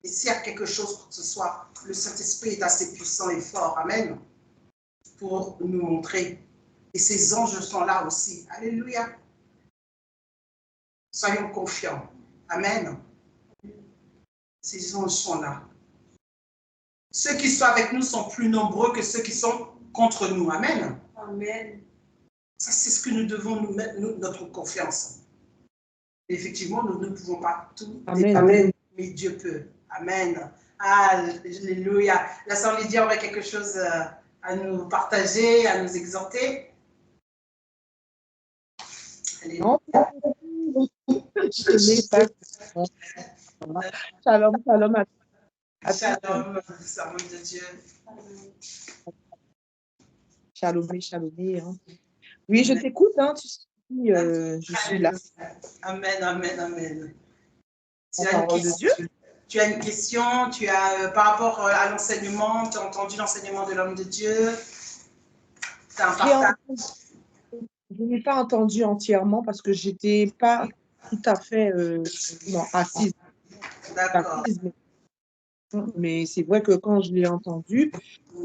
Et s'il y a quelque chose pour que ce soit, le Saint-Esprit est assez puissant et fort. Amen. Pour nous montrer. Et ces anges sont là aussi. Alléluia. Soyons confiants. Amen. Ces anges sont là. Ceux qui sont avec nous sont plus nombreux que ceux qui sont contre nous. Amen. Amen. Ça, c'est ce que nous devons nous mettre, notre confiance. Et effectivement, nous ne pouvons pas tout. Amen. Mais Dieu peut. Amen. Alléluia. La sœur Lydia aurait quelque chose à nous partager, à nous exhorter. Non. Shalom, shalom à tous. Shalom, shalom de Dieu. Shalom, shalom. Hein. Oui, je t'écoute, hein, je suis là. Amen, amen, amen. Tu as une question, par rapport à l'enseignement, tu as entendu l'enseignement de l'homme de Dieu. Tu as un partage. Je n'ai pas entendu entièrement parce que je n'étais pas tout à fait assise. D'accord. Mais c'est vrai que quand je l'ai entendu,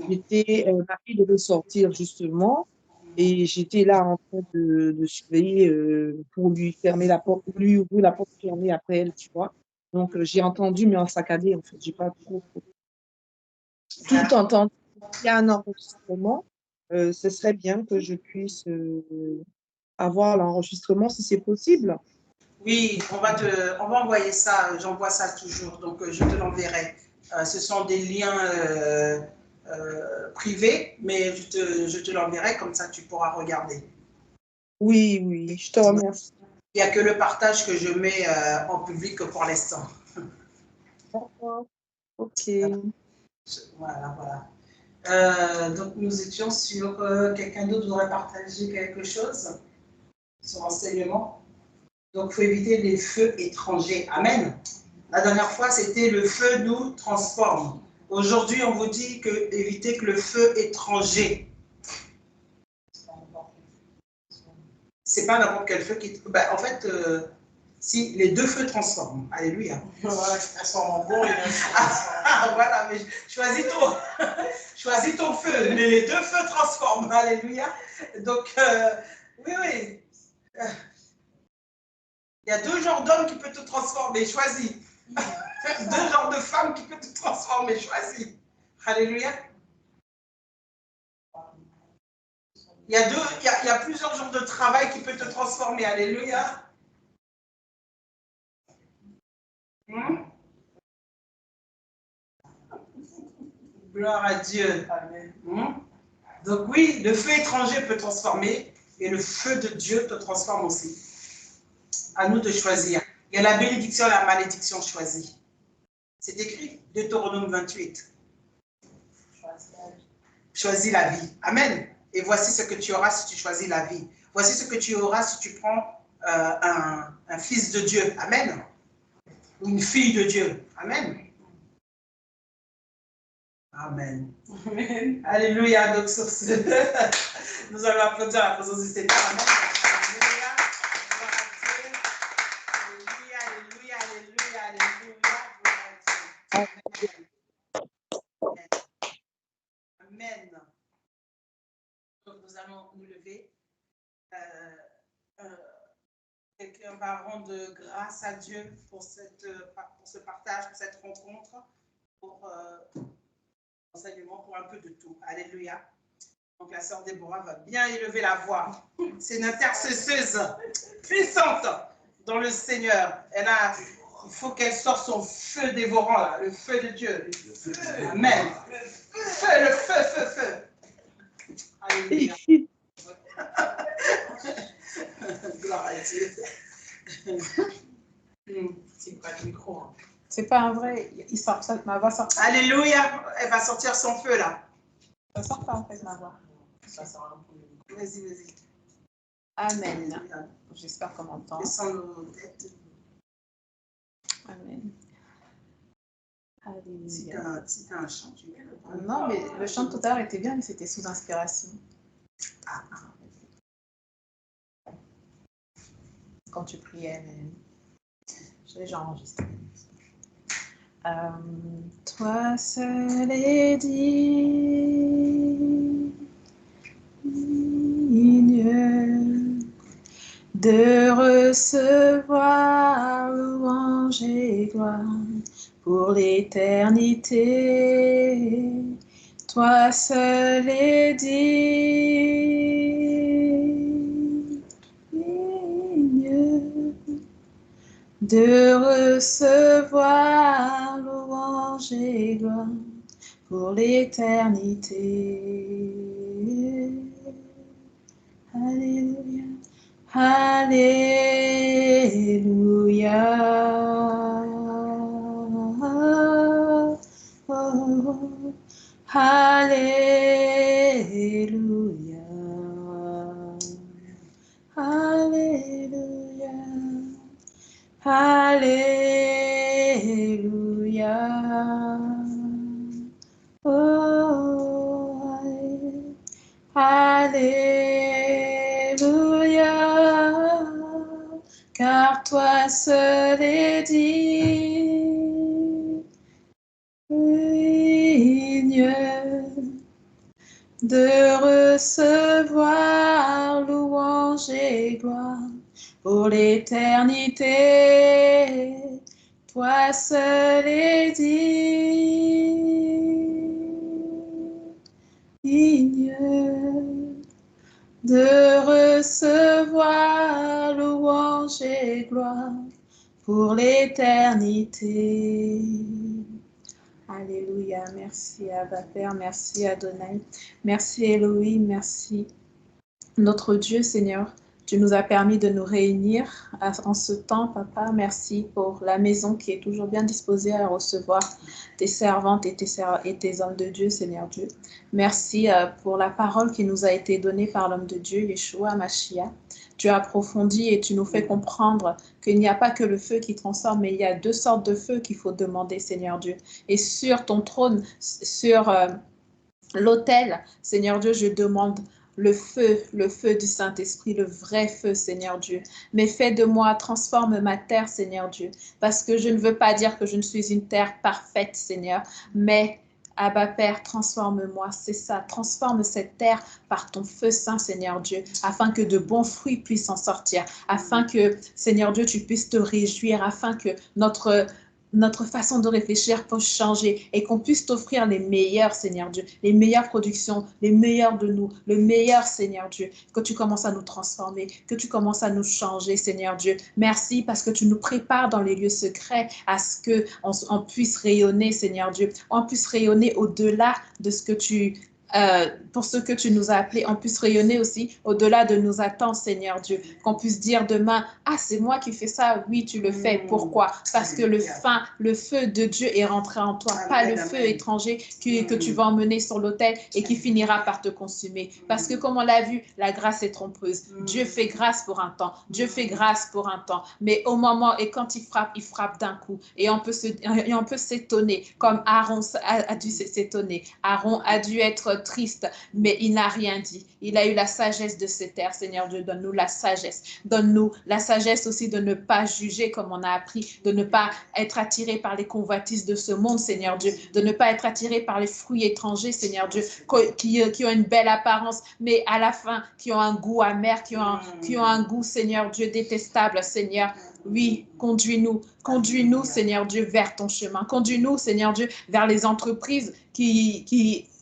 j'étais ma fille devait sortir justement et j'étais là en train de surveiller pour lui fermer la porte, pour lui ouvrir la porte fermée après elle, tu vois. Donc j'ai entendu mais en saccadé en fait, j'ai pas trop tout entendu. Il y a un enregistrement, ce serait bien que je puisse avoir l'enregistrement si c'est possible. Oui, on va envoyer ça, j'envoie ça toujours, donc je te l'enverrai. Ce sont des liens privés, mais je te l'enverrai, comme ça tu pourras regarder. Oui, oui, je te remercie. Il n'y a que le partage que je mets en public pour l'instant. D'accord, ok. Voilà. Donc nous étions sur... quelqu'un d'autre voudrait partager quelque chose sur l'enseignement. Donc, il faut éviter les feux étrangers. Amen. La dernière fois, c'était le feu nous transforme. Aujourd'hui, on vous dit que évitez que le feu étranger. C'est pas n'importe quel feu qui... en fait, si les deux feux transforment. Alléluia. Transforme en bon et voilà, mais choisis ton feu. Mais les deux feux transforment. Alléluia. Donc, oui. Il y a deux genres d'hommes qui peuvent te transformer, choisis. Deux genres de femmes qui peuvent te transformer, choisis. Alléluia. Il y a plusieurs genres de travail qui peuvent te transformer, alléluia. Gloire à Dieu. Donc oui, le feu étranger peut transformer, Et le feu de Dieu te transforme aussi. À nous de choisir. Il y a la bénédiction et la malédiction choisie. C'est écrit, Deutéronome 28. Choisis la vie. Amen. Et voici ce que tu auras si tu choisis la vie. Voici ce que tu auras si tu prends un fils de Dieu. Amen. Ou une fille de Dieu. Amen. Amen. Amen. Alléluia. Donc, sur ce, nous allons applaudir la présence du Seigneur. Amen. Alléluia. Gloire à Dieu. Alléluia, alléluia, alléluia, alléluia. Gloire à Dieu. Amen. Donc, nous allons nous lever. Quelqu'un va rendre grâce à Dieu pour ce partage, pour cette rencontre, pour l'enseignement, pour un peu de tout. Alléluia. Donc la sœur Déborah va bien élever la voix. C'est une intercesseuse puissante dans le Seigneur. Il faut qu'elle sorte son feu dévorant, là, le feu de Dieu. Amen. Le feu. Alléluia. Gloire à Dieu. C'est pas le micro. Hein. C'est pas un vrai. Il sort, ça, ma voix sort. Alléluia. Elle va sortir son feu là. Ça sort pas en fait ma voix. Ça sort un peu. Vas-y. Amen. J'espère qu'on m'entend. Descends nos têtes. Amen. Si Alléluia. t'as un chant, tu mets le Non, mais le chant de tout à l'heure était bien, mais c'était sous inspiration. Quand tu priais, mais je l'ai déjà enregistré. Toi seul est digne de recevoir louange et gloire pour l'éternité. Toi seul est digne de recevoir louange et gloire pour l'éternité. Alléluia. Alléluia. Oh, alléluia. Alléluia. Alléluia. Oh, alléluia. Car toi seul est digne de recevoir louange et gloire pour l'éternité. Toi seul est digne de recevoir louange et gloire pour l'éternité. Alléluia, merci Abba Père, merci Adonai, merci Elohim, merci notre Dieu Seigneur. Tu nous as permis de nous réunir en ce temps, Papa. Merci pour la maison qui est toujours bien disposée à recevoir tes servantes et tes hommes de Dieu, Seigneur Dieu. Merci pour la parole qui nous a été donnée par l'homme de Dieu, Yeshua Mashiach. Tu as approfondi et tu nous fais comprendre qu'il n'y a pas que le feu qui transforme, mais il y a deux sortes de feu qu'il faut demander, Seigneur Dieu. Et sur ton trône, sur l'autel, Seigneur Dieu, je demande le feu du Saint-Esprit, le vrai feu, Seigneur Dieu. Mais fais de moi, transforme ma terre, Seigneur Dieu, parce que je ne veux pas dire que je ne suis une terre parfaite, Seigneur, mais Abba Père, transforme-moi, c'est ça, transforme cette terre par ton feu saint, Seigneur Dieu, afin que de bons fruits puissent en sortir, afin que, Seigneur Dieu, tu puisses te réjouir, afin que notre façon de réfléchir peut changer et qu'on puisse t'offrir les meilleurs, Seigneur Dieu, les meilleures productions, les meilleurs de nous, le meilleur, Seigneur Dieu, que tu commences à nous transformer, que tu commences à nous changer, Seigneur Dieu. Merci parce que tu nous prépares dans les lieux secrets à ce qu'on puisse rayonner, Seigneur Dieu, on puisse rayonner au-delà de ce que tu pour ce que tu nous as appelés, on puisse rayonner aussi au-delà de nos attentes, Seigneur Dieu. Qu'on puisse dire demain, ah, c'est moi qui fais ça. Oui, tu le fais. Pourquoi? Parce que le feu de Dieu est rentré en toi, pas le feu étranger que tu vas emmener sur l'autel et qui finira par te consumer. Parce que comme on l'a vu, la grâce est trompeuse. Dieu fait grâce pour un temps. Dieu fait grâce pour un temps. Mais au moment, et quand il frappe d'un coup. Et on peut s'étonner, comme Aaron a dû s'étonner. Aaron a dû être triste, mais il n'a rien dit. Il a eu la sagesse de se taire. Seigneur Dieu, donne-nous la sagesse. Donne-nous la sagesse aussi de ne pas juger comme on a appris, de ne pas être attiré par les convoitises de ce monde, Seigneur Dieu, de ne pas être attiré par les fruits étrangers, Seigneur Dieu, qui ont une belle apparence, mais à la fin, qui ont un goût amer, qui ont un goût, Seigneur Dieu, détestable, Seigneur. Oui, conduis-nous, Seigneur Dieu, vers ton chemin. Conduis-nous, Seigneur Dieu, vers les entreprises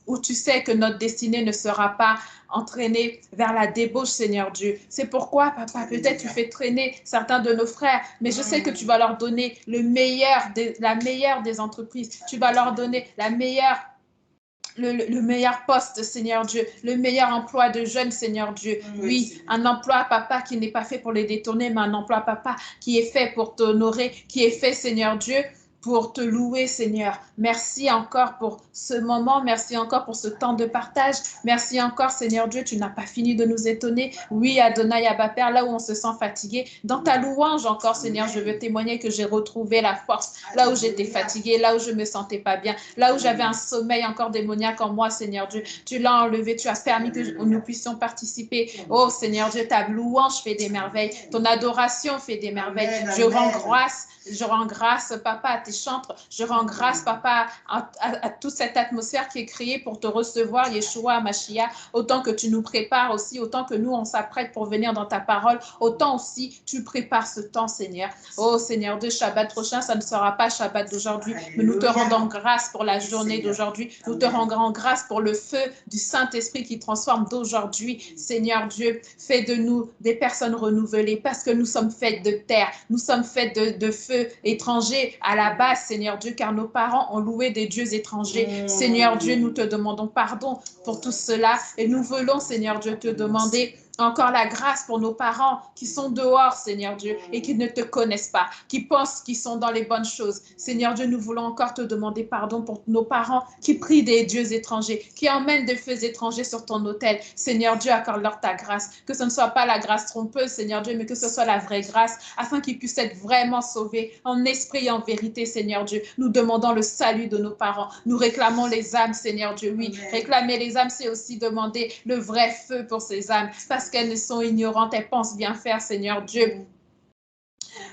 où tu sais que notre destinée ne sera pas entraînée vers la débauche, Seigneur Dieu. C'est pourquoi, papa, peut-être tu fais traîner certains de nos frères, mais je sais que tu vas leur donner la meilleure des entreprises. Tu vas leur donner le meilleur poste, Seigneur Dieu, le meilleur emploi de jeunes, Seigneur Dieu. Oui, un emploi, papa, qui n'est pas fait pour les détourner, mais un emploi, papa, qui est fait pour t'honorer, qui est fait, Seigneur Dieu, pour te louer, Seigneur. Merci encore pour ce moment. Merci encore pour ce temps de partage. Merci encore, Seigneur Dieu. Tu n'as pas fini de nous étonner. Oui, Adonai, Abba Père, là où on se sent fatigué, dans ta louange encore, Seigneur, je veux témoigner que j'ai retrouvé la force. Là où j'étais fatiguée, là où je me sentais pas bien, là où j'avais un sommeil encore démoniaque en moi, Seigneur Dieu, tu l'as enlevé. Tu as permis que nous puissions participer. Oh, Seigneur Dieu, ta louange fait des merveilles. Ton adoration fait des merveilles. Je rends grâce, papa, à tes chantres. Je rends grâce, papa, à toute cette atmosphère qui est créée pour te recevoir, Yeshua, Mashiach. Autant que tu nous prépares aussi, autant que nous, on s'apprête pour venir dans ta parole, autant aussi tu prépares ce temps, Seigneur. Oh, Seigneur, de Shabbat prochain, ça ne sera pas Shabbat d'aujourd'hui, mais nous te rendons grâce pour la journée d'aujourd'hui. Nous te rendons grâce pour le feu du Saint-Esprit qui transforme d'aujourd'hui. Seigneur Dieu, fais de nous des personnes renouvelées parce que nous sommes faites de terre, nous sommes faites de feu étrangers à la base, Seigneur Dieu, car nos parents ont loué des dieux étrangers. Seigneur Dieu, nous te demandons pardon pour tout cela et nous voulons, Seigneur Dieu, te demander encore la grâce pour nos parents qui sont dehors, Seigneur Dieu, et qui ne te connaissent pas, qui pensent qu'ils sont dans les bonnes choses. Seigneur Dieu, nous voulons encore te demander pardon pour nos parents qui prient des dieux étrangers, qui emmènent des feux étrangers sur ton autel. Seigneur Dieu, accorde-leur ta grâce, que ce ne soit pas la grâce trompeuse, Seigneur Dieu, mais que ce soit la vraie grâce, afin qu'ils puissent être vraiment sauvés en esprit et en vérité, Seigneur Dieu. Nous demandons le salut de nos parents. Nous réclamons les âmes, Seigneur Dieu. Oui, réclamer les âmes, c'est aussi demander le vrai feu pour ces âmes, parce qu'elles sont ignorantes, elles pensent bien faire, Seigneur Dieu.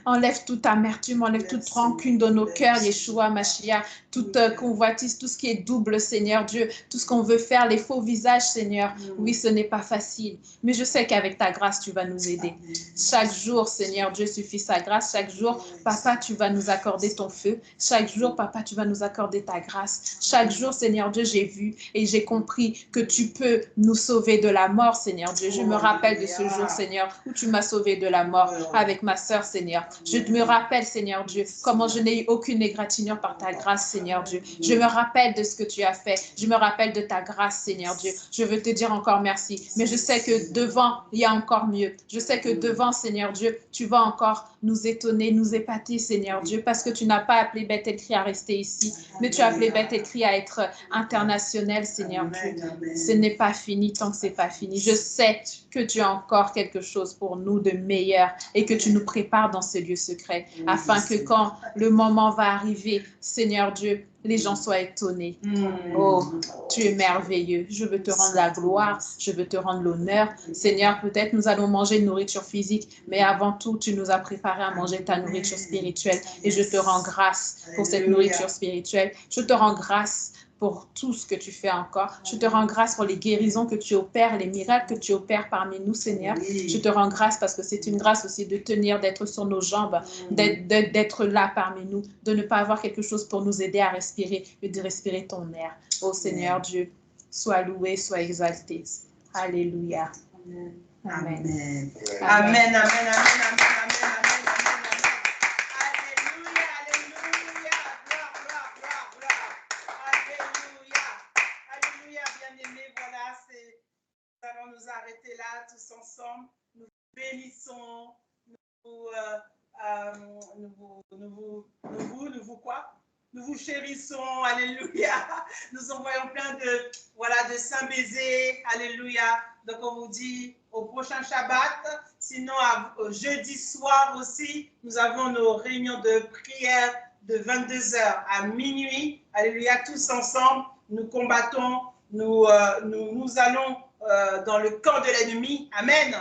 Enlève toute amertume, enlève toute rancune de nos cœurs, Yeshua, Mashiach, toute convoitise, tout ce qui est double, Seigneur Dieu, tout ce qu'on veut faire, les faux visages, Seigneur. Oui, ce n'est pas facile, mais je sais qu'avec ta grâce, tu vas nous aider. Chaque jour, Seigneur Dieu, suffit sa grâce. Chaque jour, Papa, tu vas nous accorder ton feu. Chaque jour, Papa, tu vas nous accorder ta grâce. Chaque jour, Seigneur Dieu, j'ai vu et j'ai compris que tu peux nous sauver de la mort, Seigneur Dieu. Je me rappelle de ce jour, Seigneur, où tu m'as sauvé de la mort avec ma sœur, Seigneur. Je me rappelle, Seigneur Dieu, comment je n'ai eu aucune égratignure par ta grâce, Seigneur Dieu. Je me rappelle de ce que tu as fait. Je me rappelle de ta grâce, Seigneur Dieu. Je veux te dire encore merci. Mais je sais que devant, il y a encore mieux. Je sais que devant, Seigneur Dieu, tu vas encore nous étonner, nous épater, Seigneur Dieu, parce que tu n'as pas appelé Beth El Cri à rester ici, mais tu as appelé Beth El Cri à être international, Seigneur Dieu. Ce n'est pas fini tant que ce n'est pas fini. Je sais que tu as encore quelque chose pour nous de meilleur et que tu nous prépares dans ce lieu secret, afin que quand le moment va arriver, Seigneur Dieu, les gens soient étonnés. Oh, tu es merveilleux. Je veux te rendre la gloire, je veux te rendre l'honneur. Seigneur, peut-être nous allons manger une nourriture physique, mais avant tout, tu nous as préparé à manger ta nourriture spirituelle. Et je te rends grâce pour cette nourriture spirituelle. Je te rends grâce pour tout ce que tu fais encore. Je te rends grâce pour les guérisons que tu opères, les miracles que tu opères parmi nous, Seigneur. Je te rends grâce parce que c'est une grâce aussi de tenir, d'être sur nos jambes, d'être là parmi nous, de ne pas avoir quelque chose pour nous aider à respirer, mais de respirer ton air. Oh Seigneur Dieu, sois loué, sois exalté. Alléluia. Amen. Amen. Amen. Amen. Amen. Bien-aimés, allons nous arrêter là tous ensemble. Nous vous bénissons. Nous vous chérissons. Alléluia. Nous envoyons plein de saints baisers. Alléluia. Donc on vous dit au prochain Shabbat. Sinon, jeudi soir aussi, nous avons nos réunions de prière de 22h à minuit. Alléluia. Tous ensemble, nous combattons. Nous allons dans le camp de l'ennemi. Amen.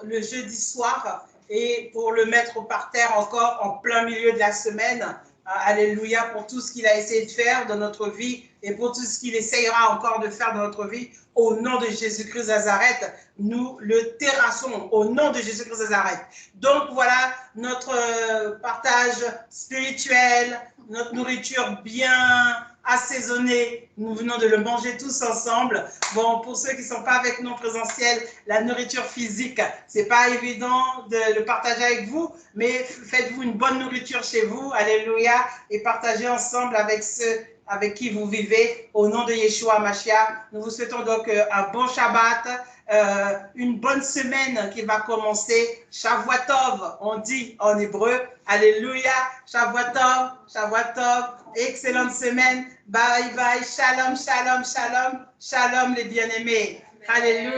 Le jeudi soir. Et pour le mettre par terre encore en plein milieu de la semaine. Alléluia, pour tout ce qu'il a essayé de faire dans notre vie et pour tout ce qu'il essayera encore de faire dans notre vie. Au nom de Jésus-Christ de Nazareth, nous le terrassons au nom de Jésus-Christ de Nazareth. Donc voilà notre partage spirituel, notre nourriture bien assaisonnée. Nous venons de le manger tous ensemble. Bon, pour ceux qui ne sont pas avec nous en présentiel, la nourriture physique, ce n'est pas évident de le partager avec vous, mais faites-vous une bonne nourriture chez vous. Alléluia. Et partagez ensemble avec ceux avec qui vous vivez. Au nom de Yeshua Mashiach, nous vous souhaitons donc un bon Shabbat, une bonne semaine qui va commencer. Shavuatov, on dit en hébreu. Alléluia. Shavuatov, Shavuatov. Excellente semaine. Bye bye. Shalom, shalom, shalom. Shalom les bien-aimés. Alléluia.